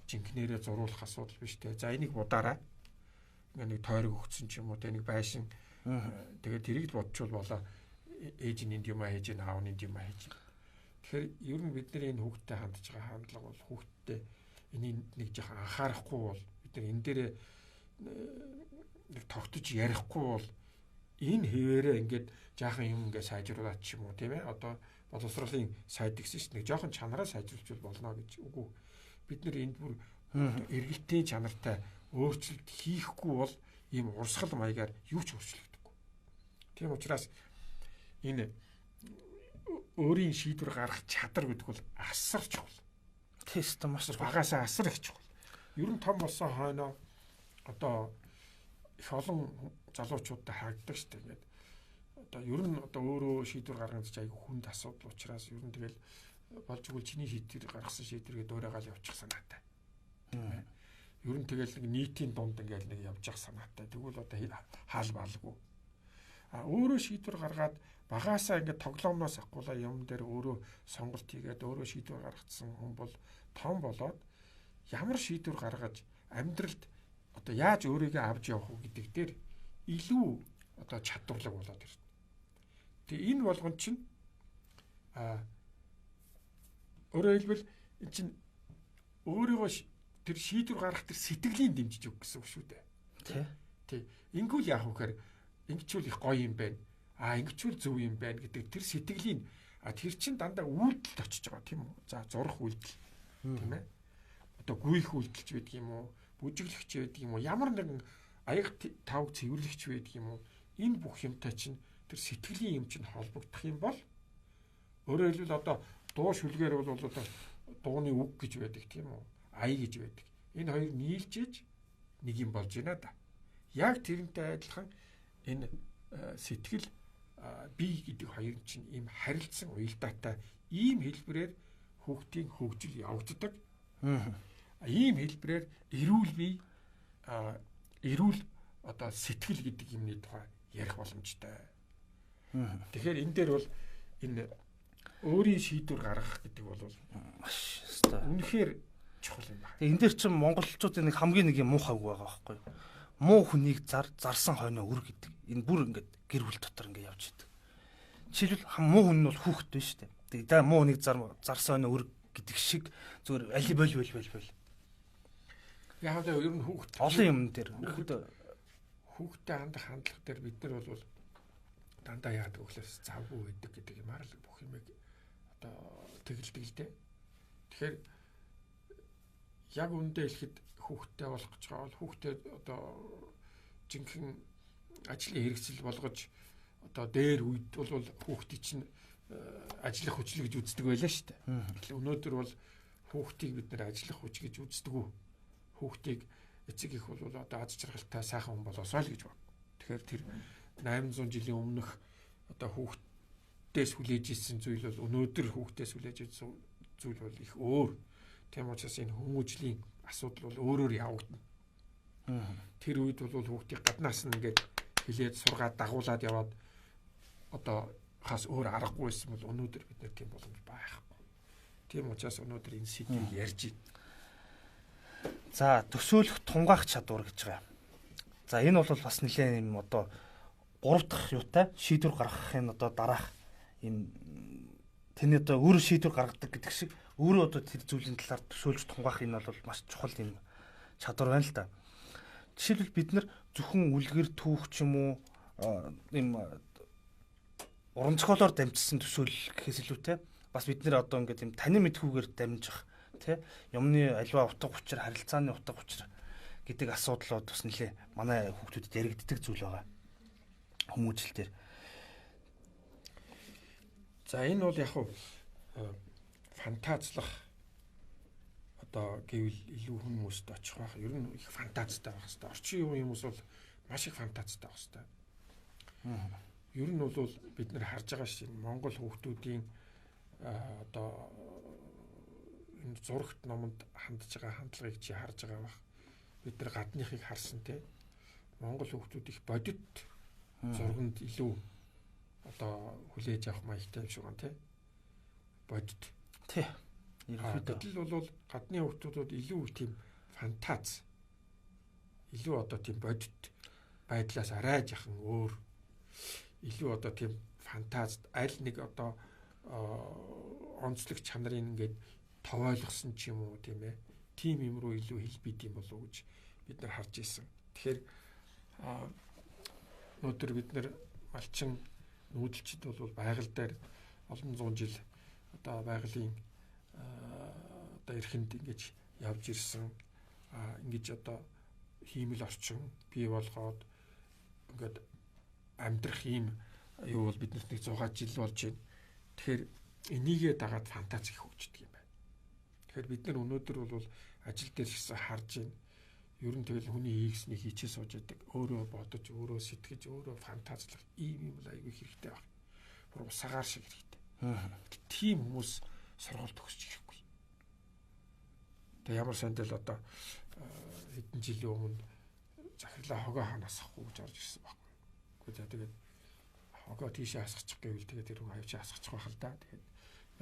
жинкнэрээ зуруулах асуудал биш тий. За энийг будаараа нэг тойрог өгсөн ч юм уу те нэг байшин тэгээд тэрийг л бодчвол болоо ээж нь энд юм аа хийж аав нь энд юм аа хийж. Тэгэхээр ер нь бидний энэ хүүхдтэй хандж байгаа хандлага бол хүүхдтэй энийг нэг жоохон анхаарахгүй бол бид нар энэ дээрээ нэг тогтож ярихгүй бол энэ хэвээрээ ингээд жаахан юм ингээд сайжруулаад ч юм уу тийм ээ одоо боловсролын сайд гэсэн чинь нэг жоохон чанараа сайжруулж болно гэж үгүй бид нар энд бүр эргэлтийн чанартай өөрчлөлт хийхгүй бол ийм урсгал маягаар юу ч өөрчлөгдөхгүй. Тийм учраас энэ өөрийн шийдвэр гаргах чадвар гэдэг бол асар чухал. Тест маш багасаа асар их чухал. Ер нь том болсон хойноо одоо их олон залуучуудад харагддаг шүү дээ. Ингээд одоо ер нь одоо өөрөө шийдвэр гаргаж айгүй хүнд асуудал учраас ер нь тэгэл болж игэл чиний шийдвэр гаргасан шийдвэргээ дөөрөөгөл явуучих санаатай. Ер нь тэгэл нэг нийтийн дунд ингээд нэг явж явах санаатай. Тэгвэл одоо хаал баалгүй. Өөрөө шийдвэр гаргаад багаасаа ингээд тоглоомноос ахгуулаа юм дээр өөрөө сонголт хийгээд өөрөө шийдвэр гаргацсан хүн бол том болоод ямар шийдвэр гаргаж амьдралд одоо яаж өөрийгөө авч явах уу гэдэг дээр илүү одоо чадварлаг болоод ирнэ. Тэгээ энэ болгон чинь өөрөөр хэлбэл эн чинь өөрийгөө тэр шийдвэр гаргах тэр сэтгэлийн дэмжиж өг гэсэн үг шүү дээ. Тий. Ингэвэл яах вэ гэхээр ингэчүүл их гоё юм байна. Ингэчүүл зөв юм байна гэдэг тэр сэтгэлийн тэр чин дандаа үйлдэлд очиж байгаа тийм үү? За зурх үйлдэл тийм ээ. Одоо гүйх үйлдэлч байдаг юм уу? Бүжиглэгч байдаг юм уу? Ямар нэгэн аяг тавг цэвэрлэгч байдаг юм уу? Энэ бүх юмтай чинь тэр сэтгэлийн юм чинь холбогдох юм бол өөрөөр хэлбэл одоо дуу шүлгээр бол одоо дууны үг гэж байдаг тийм үү? Ая гэж байдаг. Энэ хоёр нийлжээж нэг юм болж байна да. Яг тэрнтэй адилхан энэ сэтгэл бие гэдэг хоёр чинь ийм харилцсан уялдаатай ийм хэлбэрээр хүүхдийн хөгжил явагддаг. Ийм хэлбэрээр эрүүл бие эрүүл одоо сэтгэл гэдэг юмны тухай ярих боломжтой. Тэгэхээр энэ дээр бол энэ өөрийн шийдвэр гаргах гэдэг бол маш үнэхээр чухал юм байна. Энэ дээр чинь монголчуудын нэг хамгийн нэг юм муухай үг байгаа байхгүй юу? Муу хүнийг зарсан хойноо үр гэдэг. Энэ бүр ингээд гэр бүл дотор ингээд явж идэг. Жишээлбэл муу хүн нь бол хүүхэд биш үү? Тэгээ муу хүнийг зарсан хойноо үр гэдэг шиг зүгээр али бол. Яг л ер нь хүүхэд олон юм дээр хүүхдэд хандах хандлага дээр бид нар бол дандаа яадаг өглөөс завгүй байдаг гэдэг юмар л бүх юмыг одоо тэгэлдэг л дээ. Тэгэхээр яг үндэ хэлэхэд хүүхдтэй болох гэж байгаа бол хүүхдээ одоо жинхэнэ ажлын хэрэгцэл болгож одоо дээр үед бол хүүхдийг чинь ажиллах хүч гэж үздэг байлаа шүү дээ. Тэгэхээр өнөөдөр бол хүүхдийг бид нэр ажиллах хүч гэж үздэг үү? Хүүхдийг эцэг их бол одоо аз жаргалтай сайхан хүн болоосоо л гэж байна. Тэгэхээр тэр 800 жилийн өмнөх одоо хүүхдээс хүлээж ирсэн зүйл бол өнөөдөр хүүхдээс хүлээж ирсэн зүйл бол их өөр. Тийм учраас энэ хүмүүжлийн асуудал бол өөрөөр явагдана. Тэр үед бол хүүхдийг гаднаас нь ингээд хилээд сургаад дагуулад яваад одоо хас өөр аргагүй байсан бол өнөөдөр бид нар тийм боломж байхгүй. Тийм учраас өнөөдөр энэ сэдвийг ярьж байна. За төсөөлөх тунгаах чадвар гэж байгаа. За энэ бол бас нэлээд юм одоо 3 дахь юутай шийдвэр гаргахын одоо дараах юм тэний одоо өөр шийдвэр гаргадаг гэдэг шиг өөрөө одоо тэр зүйлийн талаар төсөөлж тунгаах энэ бол маш чухал юм чадвар байна л да. Жишээлбэл бид нар зөвхөн үлгэр түүх ч юм уу ийм уран зохиолоор дамжсан төсөөлөл гэхээс илүүтэй бас бид нэр одоо ингээд юм таны мэдхүүгээр дамжих тий юмны аливаа утга учир харилцааны утга учир гэдэг асуудлууд бас нэлээ манай хүүхдүүдэд яригддаг зүйл байгаа. Хүмүүжил дээр. За энэ бол яг хуу фантазлах одоо гэвэл илүү хүмүүст очих байх. Ер нь их фантазтай байх хэрэгтэй. Орчин үеийн хүмүүс бол маш их фантазтай байх хэрэгтэй. Ер нь бол бид нар харж байгаа шүү дээ. Монгол хүүхдүүдийн одоо энэ зурагт номонд хандж байгаа хандлагыг чи харж байгаа бах. Бид нар гадныхыг харсан те. Монгол хүүхдүүд их бодит зурганд илүү одоо хүлээж авах маягтай юм шиг байна те. Бодит. Тий. Гэтэл бол гадны хүүхдүүд илүү тийм фантаз. Илүү одоо тийм бодит байдлаас арай жахан өөр. Илүү одоо тийм фантазд аль нэг одоо онцлог чанарыг ингээд товойлгосон ч юм уу тийм ээ. Тим юм руу илүү хил бит юм болов уу гэж бид нар харж ирсэн. Тэгэхээр өнөөдөр бид нар малчин нүүдэлчид бол байгаль дээр олон зуун жил одоо байгалийн одоо эрхэнд ингэж явж ирсэн. Ингэж одоо хиймэл орчин бий болгоод ингээд амьдрах юм юу бол биднэрт нэг 6 жил болж байна. Тэгэхээр энийгээ дагаад фантази их хөгждөг юм байна. Тэгэхээр бид нар өнөөдөр бол ажил дээр ихсэн харж байна. Ер нь тэгэл хүний хийгснийг хийчээ сууж байдаг. Өөрөө бодож, өөрөө сэтгэж, өөрөө фантазлах ийм юм айгүй хэрэгтэй байна. Бүр усагаар шиг хэрэгтэй. Тийм хүмүүс сургалт төгсөж ирэхгүй. Тэгээ ямар сандал одоо хэдэн жилийн өмнө захирлаа хогоо ханаас ахгүй гэж орж ирсэн байхгүй. Гэхдээ тэгээд хогоо тийшээ хасгачих гэвэл тэгээд тэр хүн хавьчаа хасгачих байх л да. Тэгээд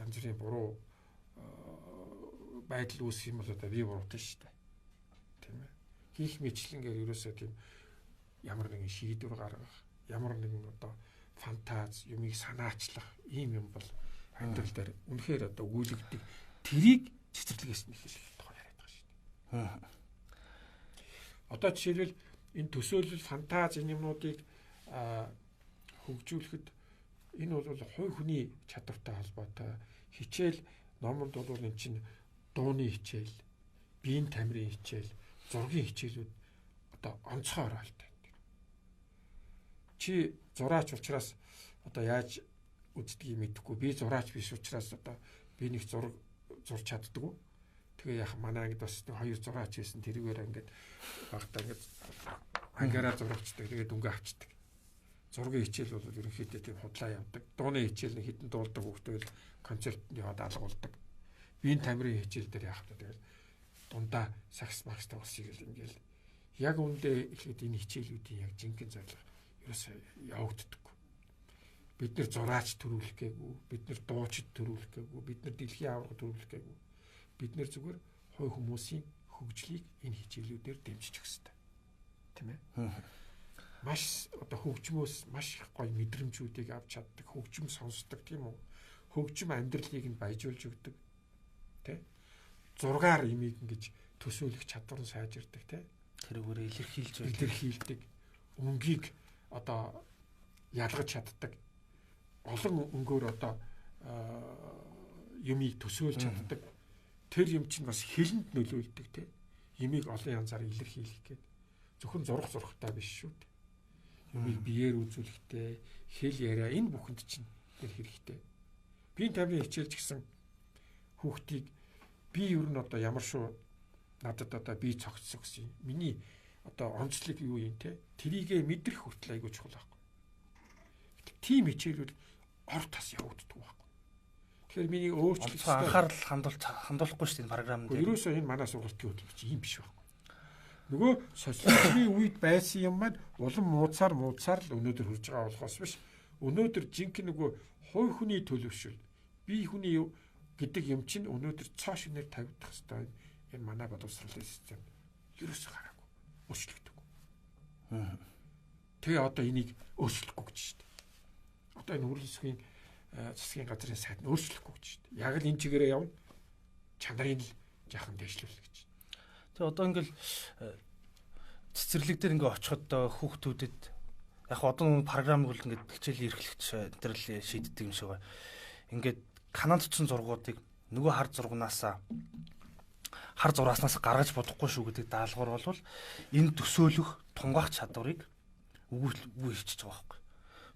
янз бүрийн буруу байдал үүсэх юм бол одоо би буруутай шүү дээ. Тийм ээ. Хийх мэтлэнгээр ерөөсөө тийм ямар нэгэн шийдвэр гаргах, ямар нэгэн одоо фантаз, юмыг санаачлах ийм юм бол амьдрал дээр үнэхээр одоо өгүүлэгдэг. Тэрийг цэцэрлэгээс нь их тухай яриад байгаа шүү дээ. Одоо жишээлбэл энэ төсөөлөл фантаз энэ юмнуудыг хөгжүүлэхэд энэ бол хувь хүний чадвартай холбоотой. Хичээл номонд бол эн чинь дууны хичээл, биеийн тамирын хичээл, зургийн хичээлүүд одоо онцгой оролтой. Чи зураач учраас одоо яаж үздгийг мэдэхгүй. Би зураач биш учраас одоо би нэг зураг зурч чаддгүй. Тэгээ яг манай ангид бас хоёр зураач байсан. Тэрүүгээр ингээд багтаа ингээд ангаараа зурагчдаг. Тэгээ дүнгээ авчдаг. Зургийн хичээл бол ерөнхийдөө тийм худлаа явдаг. Дууны хичээл нэг хитэн дуулдаг хүүхдүүд концертанд яваад алгуулдаг. Биеийн тамирын хичээл дээр яах вэ? Тэгээд дундаа сакс макс тоглосыг л ингээл яг үндэ ихэд энэ хичээлүүдийн яг жинхэнэ зорилго ерөөсөө явагддаггүй. Бид нар зураач төрүүлэх гээгүй, бид нар дуучид төрүүлэх гээгүй, бид нар дэлхийн аварга төрүүлэх гээгүй. Бид нар зүгээр хувь хүмүүсийн хөгжлийг энэ хичээлүүдээр дэмжиж өгөх хэрэгтэй. Тийм ээ? Маш одоо хөгжмөөс маш их гоё мэдрэмжүүдийг авч чаддаг, хөгжим сонсдог тийм үү? Хөгжим амьдралыг нь баяжуулж өгдөг. Тэ? Зургаар имийг ингэж төсөөлөх чадвар нь сайжирдаг, тэ? Тэрүүгээр илэрхийлдэг. Өнгийг одоо ялгаж чаддаг. Олон өнгөөр одоо юмыг төсөөлж чаддаг. Тэр юм чинь бас хэлэнд нөлөөлдөг, тэ? Юмыг олон янзаар илэрхийлэх гээд зөвхөн зурхтай биш шүү дээ. Юмыг биеэр үзүүлэхтэй, хэл яриа энэ бүхэнд чинь тэр хэрэгтэй. Биеийн тамирын хичээлж гисэн хүүхдийг би ер нь одоо ямар шүү надад одоо бие цогцсон гэсэн. Миний одоо онцлог юу юм те? Тэрийгэ мэдрэх хүртэл айгүй чухал байхгүй. Тим хичээлүүд ор тас явагддаг байхгүй. Тэгэхээр миний өөрчлөлт анхаарал хандуулахгүй шүү дээ програмд. Ерөөсөө энэ манай сургалтын хөтөлбөр чинь юм биш байхгүй. Нөгөө социализмын үед байсан юм маань улам мууцаар л өнөөдөр хүрж байгаа болохоос биш. Өнөөдөр жинхэнэ нөгөө хувь хүний төлөвшөл, бие хүний гэдэг юм чинь өнөөдөр цоо шинээр тавигдах хэвээр энэ манай боловсролын систем ерөөсөө хараагүй, өөрчлөгдөхгүй. Тэгээ одоо энийг өөрчлөхгүй гэж шүү дээ. Одоо энэ хөрөлсөхийн засгийн газрын сайд нь өөрчлөхгүй гэж шүү дээ. Яг л энэ чигээрээ явна. Чанарыг л жаахан дэвшлүүлэх гэж. Тэгээ одоо ингээл цэцэрлэг дээр ингээ очиход хүүхдүүдэд яг одоо нэг програм бол ингээд хичээл эрхлэгч энэ л шийддэг юм шиг байна. Ингээд кананд ч зургуудыг нөгөө хар зурааснаас гаргаж бодохгүй шүү гэдэг даалгавар бол энэ төсөөлөх тунгаах чадварыг үгүй хийчихэж байгаа байхгүй.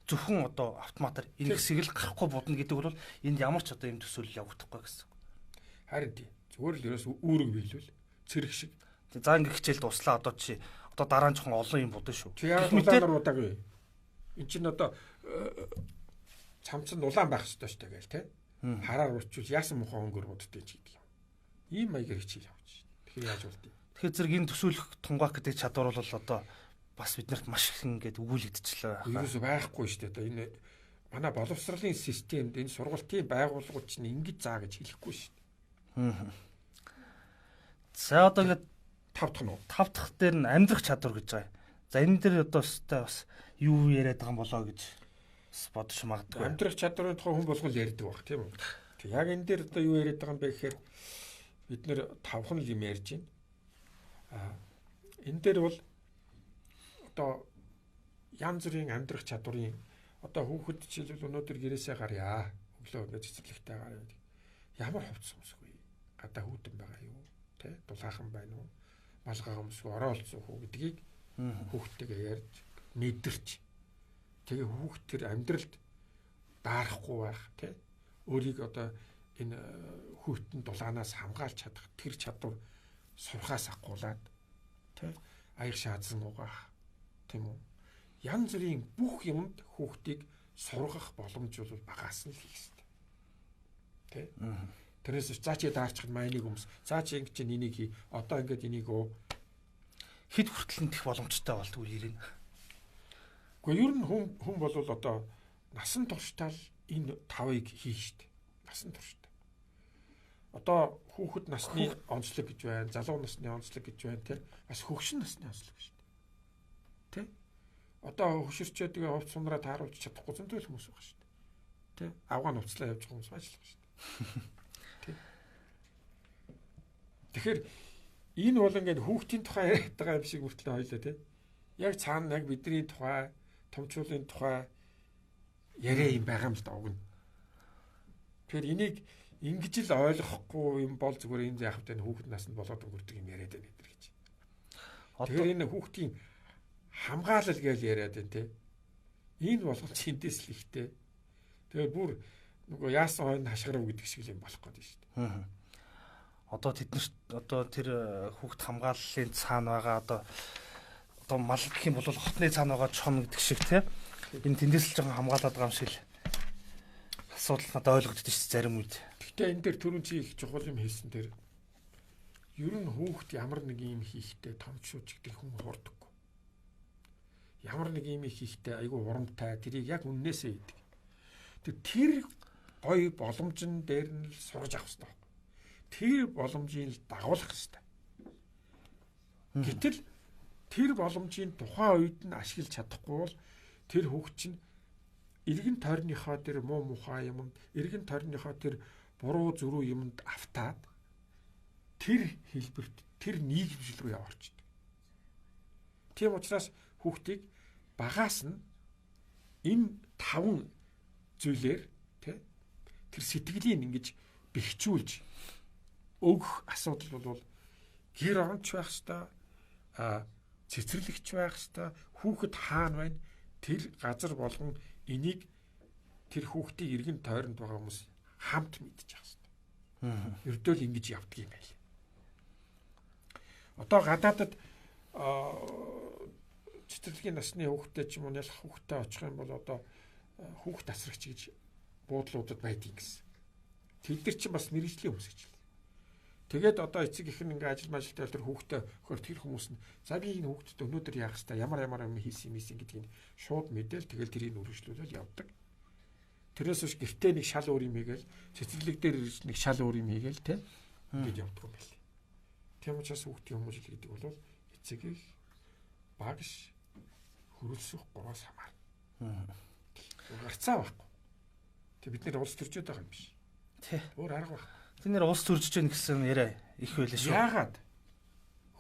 Зөвхөн одоо автоматар энэ хэсэг л гарахгүй будна гэдэг бол энд ямар ч одоо юм төсөөлөл явагдахгүй гэсэн. Харин тийм. Зүгээр л ерөөс үүрэг биелүүл цэрэг шиг. За ингээ хичээл дуслаа одоо чи одоо дараа нь жоохон олон юм бодно шүү. Яг улаанаар удаагүй. Энд чинь одоо цамцсан улаан байх хэрэгтэй шүү дээ гээл те. Хараар урчвал яасан мухан өнгөр буддаг ч гэдэг юм. Ийм маягаар хичээл явж шин. Тэгэхээр яаж болдгийг. Тэгэхээр зэрэг энэ төсөөлөх тунгаах гэдэг чадвар бол одоо бас биднэрт маш их ингээд өгүүлэгдчихлээ. Ерөөсөй байхгүй шүү дээ. Энэ манай боловсролын системд энэ сургалтын байгууллагууд чинь ингэж заа гэж хэлэхгүй шүү дээ. За одоо ингээд 5 дахь нь 5 дахь дээр нь амьдрах чадвар гэж байгаа. За энэ дээр одоо бас юу яриад байгаа юм болоо гэж. бодож магадгүй. Амьдрах чадварын тухай хүн болгол ярьдаг баг тийм үү. Тэг яг энэ дээр одоо юу яриад байгаа юм бэ гэхээр бид нэр тавхан юм ярьж байна. Энэ дээр бол одоо янз бүрийн амьдрах чадварын одоо хүүхэд жишээлбэл өнөөдөр гэрээсээ гарьяа. Өглөө ингээд цэцэрлэгтэй гараад ямар хувцс өмсгүй. Гадаа хүүдэн байгаа юу? Тэ дулаахан байна уу? Малгай өмсгүй ороолцсон хүү гэдгийг хүүхдтэйгээ ярьж мэдэрч тэгээ хүүхд тэр амьдралд даарахгүй байх тий өөрийг одоо энэ хүүхдэн дулаанаас хамгаалж чадах тэр чадвар сурхаас агуулад тий аяг шаазан угаах тийм үү янз бүрийн бүх юмд хүүхдийг сургах боломж бол багаас нь хийх хэрэгтэй тий тэрээс заа чи даарчих маа энийг өмс заа чи ингэ чинь энийг хий одоо ингээд энийг хэд хүртэл нэх боломжтой болтгүй ирнэ. Гэхдээ ер нь хүн бол одоо насан туршдаа энэ тавыг хий штэ. Насан туршдаа. Одоо хүүхэд насны онцлог гэж байна, залуу насны онцлог гэж байна те. Бас хөгшин насны онцлог штэ. Тэ? Одоо хөшөрчөө тэгээ хувц сунраа тааруулж чадахгүй зөндөл хүмүүс байгаа штэ. Тэ? Авгаа нуцлаа явж байгаа хүмүүс ажиллах штэ. Тэ? Тэгэхээр энэ бол ингээд хүүхдийн тухай яриад байгаа юм шиг хүртэл ойлоо те. Яг цаана яг бидний тухай, томчуулын тухай яриа юм байгаа юм л да уг нь. Тэгэхээр энийг ингэж л ойлгохгүй юм бол зүгээр энэ яах вэ хүүхэд наснд болоод өнгөрдөг юм яриад байна гэдэг гэж. Тэгэхээр энэ хүүхдийн хамгаалал гэж яриад байна те. Энэ болгол чиндээс л ихтэй. Тэгэхээр бүр нөгөө яасан хойно хашгирав гэдэг шиг юм болох гээд шүү дээ. Одоо тэднэрт одоо тэр хүүхд хамгааллын цаана байгаа одоо мал гэх юм бол хотны цаана байгаа чон гэдэг шиг тийм энэ тэндээс л жоохон хамгаалаад байгаа юм шиг л асуудал надад ойлгогддог шүү зарим үед. Гэхдээ энэ дээр түрүүн чи их чухал юм хэлсэн тэр ер нь хүүхд ямар нэг юм хийхдээ томчууч гэдэг хүн хурдаггүй. Ямар нэг юм хийхдээ айгүй урамтай тэрийг яг үннээсээ хийдэг. Тэр гоё боломжн дээр нь сурж авах хэрэгтэй. Тэр боломжийг дагуулах хэрэгтэй. Гэтэл тэр боломжийн тухайн үед нь ашиглаж чадахгүй бол тэр хүүхд чинь эргэн тойрныхоо тэр муу мухай юмд, эргэн тойрныхоо тэр буруу зөрүү юмд автаад тэр хэлбэрт, тэр нийгэмшил рүү яварчдаг. Тийм учраас хүүхдийг багаас нь энэ 5 зүйлээр тэр сэтгэлийн ингэж бэхжүүлж өгөх асуудал бол гэр оронч байх хэвээр цэцэрлэгч байх хэвээр хүүхэд хаана байна тэр газар болгон энийг тэр хүүхдийн эргэн тойронд байгаа хүмүүс хамт мэдчих хэвээр. Ердөө л ингэж явдаг юм байл. Одоо гадаадад цэцэрлэгийн насны хүүхдэд ч юм уу ялах хүүхдэд очих юм бол одоо хүүхд тасрагч гэж буудлуудад байдгийг гэсэн. Тэд нар чинь бас мэрэгжлийн хүмүүс гэж. Тэгээд одоо эцэг их нь ингээ ажил мажилтай тэр хүүхдээ хөр тэр хүмүүс нь за би энэ хүүхдэд өнөөдөр яах хэвээр ямар юм хийсэн гэдгийг шууд мэдээл тэгэл тэрийг үргэлжлүүлэл явдаг. Тэрээс биш гэртээ нэг шал өөр юм хийгээл цэцэрлэг дээр ирж нэг шал өөр юм хийгээл те ингэж явдаг юм байл. Тийм учраас хүүхдийн хүмүүжил гэдэг бол эцэг их багш хөрөлсөх гураас хамаарна. Гарцаа байхгүй. Тэг бид нэр улс төрчөөд байгаа юм биш. Тэ. Өөр арга байхгүй. Тэд нэр улс төржиж гэн гэсэн яриа их байлаа шүү. Яагаад?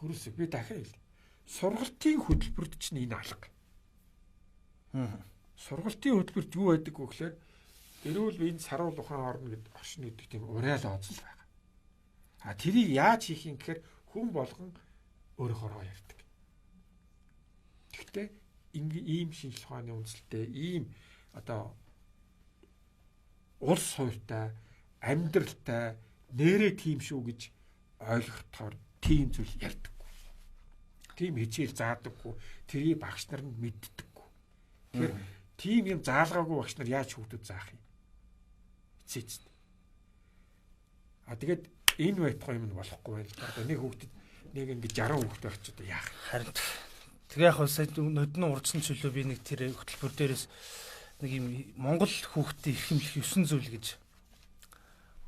Хөрөсөг би дахиад хэл. Сургалтын хөтөлбөрт чинь энэ алга. Сургалтын хөтөлбөрт юу байдаг вэ гэхээр эрүүл биеийн саруул ухаан орно гэдэг оршин гэдэг тийм уриалга онцлог байна. Тэрийг яаж хийх юм гэхээр хүн болгон өөрөөрөө ярьдаг. Гэхдээ ийм шинжлэх ухааны үндэслэлтэй ийм одоо улс хууртай амьдралтай нэрээ тийм шүү гэж ойлгохоор тийм зүйл ярьдаггүй. Тийм хичээл заадаггүй. Тэрийг багш нар нь мэддэггүй. Тэгэхээр тийм юм заалгаагүй багш нар яаж хүүхдүүд заах юм? Эцээч. Тэгээд энэ байтугай юм болохгүй байл. Одоо нэг хүүхдэд нэг ингэ 60 хүүхд байх ч одоо яах. Харин тэгээ яг сая нүдэн урдсан чөлөө би нэг тэр хөтөлбөр дээрээс нэг юм Монгол хүүхдийн эрхэмлэх 9 зүйл гэж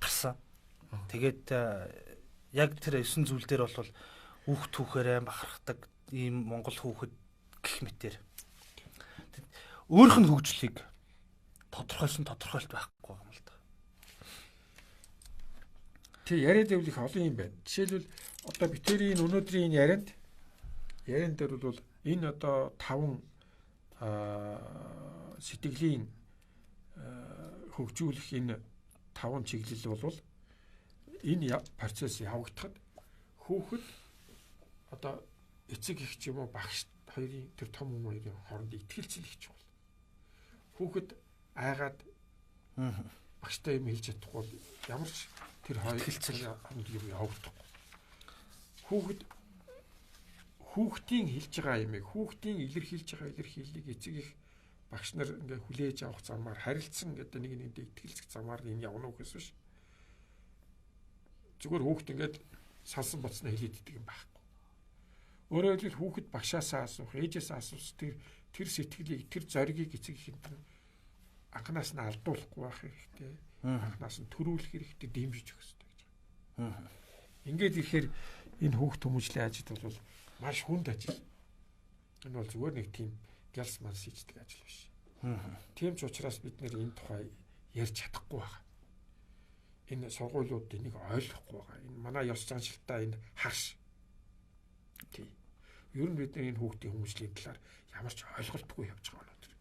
гарсан. Тэгээд яг тэр 9 зүйл дээр бол хүүхд түүхээрээ бахархдаг ийм Монгол хүүхэд гэх мэтэр өөрийнх нь хөгжлийг тодорхойлт байхгүй юм л да. Тэг яриад байвал их олон юм байна. Жишээлбэл одоо битэрийн өнөөдрийн ярианд дээр бол энэ одоо 5 сэтгэлийн хөгжүүлэх энэ 5 чиглэл бол энэ процесс явагдахад хүүхэд одоо эцэг их ч юм уу багш хоёрын тэр том хүмүүсийн хооронд итгэлцэл их чухал. Хүүхэд айгаад багштай юм хэлж чадахгүй бол ямар ч тэр итгэлцэл хооронд юм явагдахгүй. Хүүхдийн хэлж байгаа юмыг хүүхдийн илэрхийлж байгаа илэрхийллийг эцэг их багш нар ингээ хүлээж авах замаар харилцсан гэдэг нэг итгэлцэх замаар энэ явна уу гэсэн биш. Зүгээр хүүхд ингээд салсан боцноо хэлээд идэг юм байхгүй. Өөрөөр хэлбэл хүүхэд багшаасаа асуух, ээжээсээ асуух тэр сэтгэлийг, тэр зоригийг эцэг ихэнд анханаас нь алдуулахгүй байх хэрэгтэй. Анханаас нь төрүүлэх хэрэгтэй, дэмжиж өгөх хэрэгтэй гэж байна. Ингээд ирэхээр энэ хүүхд хүмүүжлийн ажил бол маш хүнд ажил. Энэ бол зүгээр нэг тийм гялс манс хийдэг ажил биш. Тийм ч учраас бид нэр энэ тухай ярьж чадахгүй байгаа. Энэ сургуулиуд энийг ойлгохгүй байгаа. Энэ манай ёс заншилтаа энэ харш. Тий. Ер нь бид энэ хүүхдийн хүмүүжлийн талаар ямар ч ойлголтгүй явж байгаа өнөөдөр.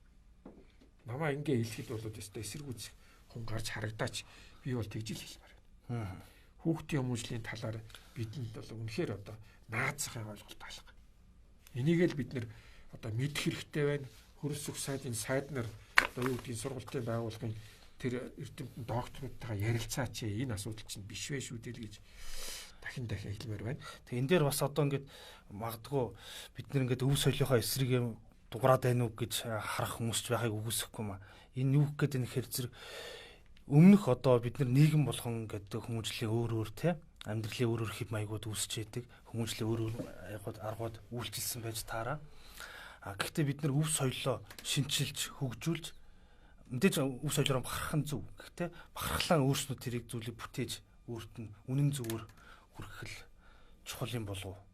Намаа ингээ хэлэхэд бол өстой эсэргүүцэх хүн гарч харагдаач би бол тэгж л хэлмээр байна. Хүүхдийн хүмүүжлийн талаар бидэнд бол үнэхээр одоо наацхан ойлголт алга. Энийг л бид нэр одоо мэдэх хэрэгтэй байна. Хөрс өх сайдын сайднаар одоо юу гэдгийг сургалтын байгууллагын тэр эрдэмтэн докторуудтайгаа ярилцаач энэ асуудал чинь биш вэ шүү дээ гэж дахин хэлмээр байна. Тэгээ энэ дээр бас одоо ингээд магадгүй бид нэр ингээд өв соёлынхоо эсрэг юм дуграад байна уу гэж харах хүмүүс ч байхыг үгүйсэхгүй маа. Энэ юу гэдэг нь хэрэг зэрэг өмнөх одоо бид нар нийгэм болгон гэдэг хүмүүжлийн өөр те амьдралын өөр хэв маягууд үүсч идэг хүмүүжлийн өөр аргууд үйлчилсэн байж таараа. Гэхдээ бид нар өв соёлоо шинчилж хөгжүүлж мэдээж өв соёлоор бахарх нь зөв. Гэхдээ бахархлаа өөрснөө тэрийг зүйлийг бүтээж өөрт нь үнэн зөвөр хүргэх чухал юм болов уу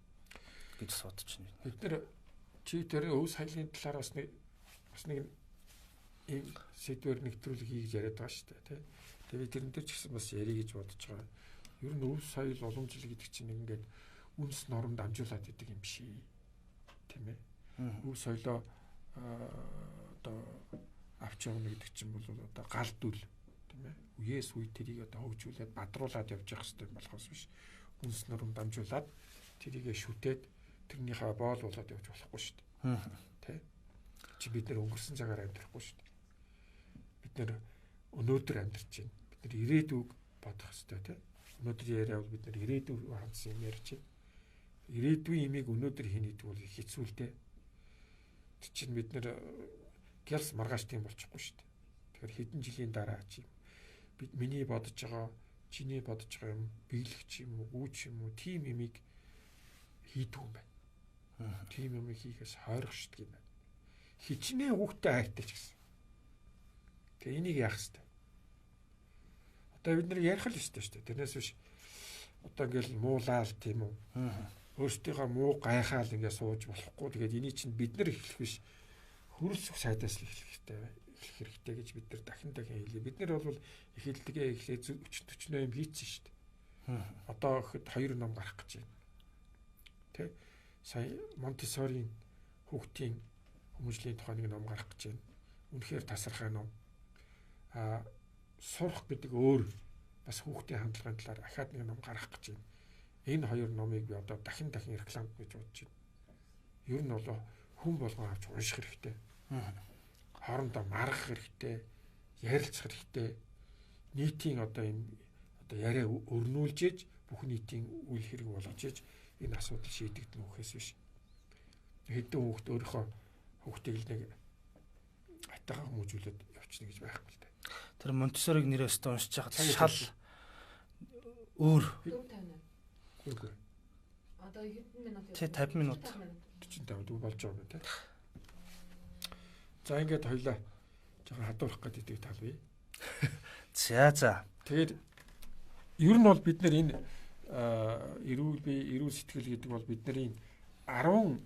гэж бодож байна. Бид нар чи тэр өв соёлын талаар бас нэг ийм сэдвэр нэвтрүүлэг хийж яриад байгаа шүү дээ. Тэгээ тэрэн дээр ч гэсэн бас ярих гэж бодож байгаа. Ер нь өв соёл уламжлал гэдэг чинь ингээд үнс нормд амжуулаад идэг юм биш ээ. Тийм ээ. Өв соёлоо одоо авч явна гэдэг чинь бол одоо галт үл тийм ээ. Үеэс үе тэрийг одоо хөгжүүлээд бадруулаад явж явах хэрэгтэй болохоос биш. Үнс нормд амжуулаад тэрийг шүтээд тэрнийхээ боол болоод явж болохгүй шүү дээ. Тэ? Чи бид нэр өнгөрсөн цагаар амьдрахгүй шүү дээ. Бид нэр өнөөдөр амьдарч байна. Бид нэр ирээдүг бодох хэрэгтэй тийм. Өнөөдөр яриа бол бид нэр ирээдүг хандсан юм ярьж байна. Ирээдүйн имийг өнөөдөр хийнэ гэдэг бол хэцүү л дээ. Тэр чинь бид нэр гялс маргааш тийм болчихгүй шүү дээ. Тэгэхээр хэдэн жилийн дараа чи бид миний бодож байгаа, чиний бодож байгаа юм биелэх юм уу, үүч юм уу, тим имийг хийдэг юм байна. Тим юм хийхээс хойрох шүү дээ. Хичнээн хүүхдэд хайртай ч гэсэн. Тэгээ энийг яах вэ? Одоо бид нар ярих л ёстой шүү дээ. Тэрнээс биш одоо ингээл муулаал тийм үү. Өөрсдийнхөө муу гайхаал ингээ сууж болохгүй. Тэгээд энийг чинь бид нар эхлэх биш. Хөрөлцөх сайдаас л эхлэх хэрэгтэй гэж бид нар дахин хэлээ. Бид нар бол эхэлдгээ эхлээ өчнөө юм хийцэн шүү дээ. Одоо ихэд 2 ном гарах гэж байна. Тэ? Сая Монтессорийн хүүхдийн хүмүүжлийн тухай нэг ном гарах гэж байна. Үнэхээр тасархай ном. Сурах гэдэг өөр бас хүүхдийн хандлагын талаар ахаад нэг ном гарах гэж байна. Энэ 2 номыг би одоо дахин рекламад гэж бодож байна. Ер нь бол хүн болгон авч унших хэрэгтэй. Хоорондоо маргах хэрэгтэй, ярилцах хэрэгтэй. Нийтийн одоо энэ одоо яриа өрнүүлж ээж бүх нийтийн үйл хэрэг болгож ээж энэ асуудал шийдэгдэн үхээс биш. Хэдэн хүүхд өөрийнхөө хүүхдийг нэг хатаага хүмүүжүүлээд явчихна гэж байхгүй л дээ. Тэр Монтессориг нэрээс уншиж хахад шал өөр 4:50. Үгүй. Одоо хэдэн минут? 50 минут. 45 дүү болж байгаа юм тий. За ингээд хоёлаа жоохон хадуурах гэдэг талбай. За. Тэгээд ер нь бол бид нар энэ эрүүл сэтгэл гэдэг бол бидний 10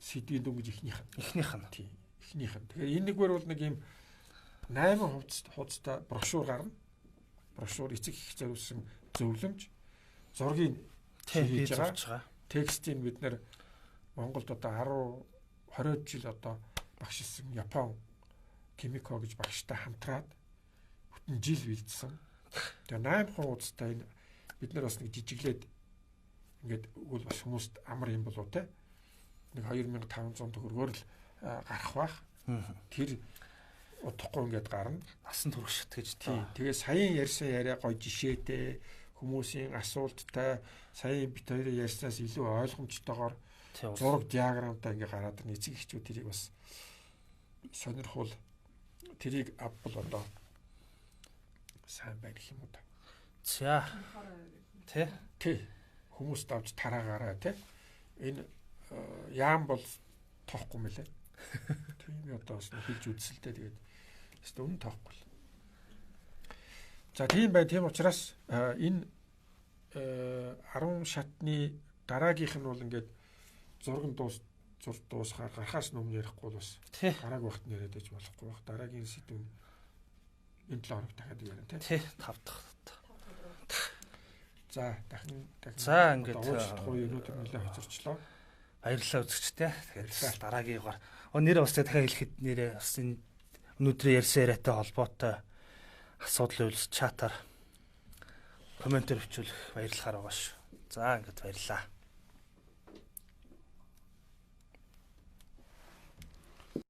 сэдвийн дөнгөж ихнийх нь. Эхнийх нь. Тийм. Эхнийх нь. Тэгэхээр энэ нэгвэр бол нэг юм 8 хуудастай брошюр гарна. Брошюр эцэг их зориулсан зөвлөмж, зургийг хийж байгаа. Текстийг бид нэр Монголд одоо 20 жил одоо багшилсан Япон Кимико гэж багштай хамтраад бүтэн жил бэлдсэн. Тэгээ 8 хуудастай энэ бид нар бас нэг жижиглээд ингээд өгвөл бас хүмүүст амар юм болов те. Нэг 2500 төгрөгөөр л гарах бах. Тэр удахгүй ингээд гарна. Насан турш шатгаж тий. Тэгээ саяын ярьсан яриа гоё жишээтэй хүмүүсийн асуулттай саяын бит хоёрын ярьснаас илүү ойлгомжтойгоор зураг диаграмтай ингээ гараад ирнэ. Эцэг эхчүүд тэрийг бас сонирхол тэрийг авбал одоо сайн байх юм уу та. За. Тэ. Хүмүүст авч тараагаараа те. Энэ яам бол тоохгүй мөлий. Тийм одоо бас хэлж үзсэлтэй тэгээд өстө тоохгүй. За тийм бай. Тийм учраас энэ 10 шатны дараагийнх нь бол ингээд зурган дуусгаар гарахаас өмнө ярихгүй бас дарааг багт нэрэд ээж болохгүй баг. Дараагийн сэдв энэ 7 хоног дахиад ярина тий. 5 дахь. За дахин за ингээд юунууд нэлээд хоцорчлоо. Баярлалаа үзэгчтэй. Тэгэхээр дараагийн гар. Нэрээ бас дахиад хэлэхэд нэрээ бас энэ өнөөдрийн ярьсан яриатай холбоотой асуудал үйлс чатаар комментээр бичүүлэх баярлахаар байгаа шүү. За ингээд баярлалаа.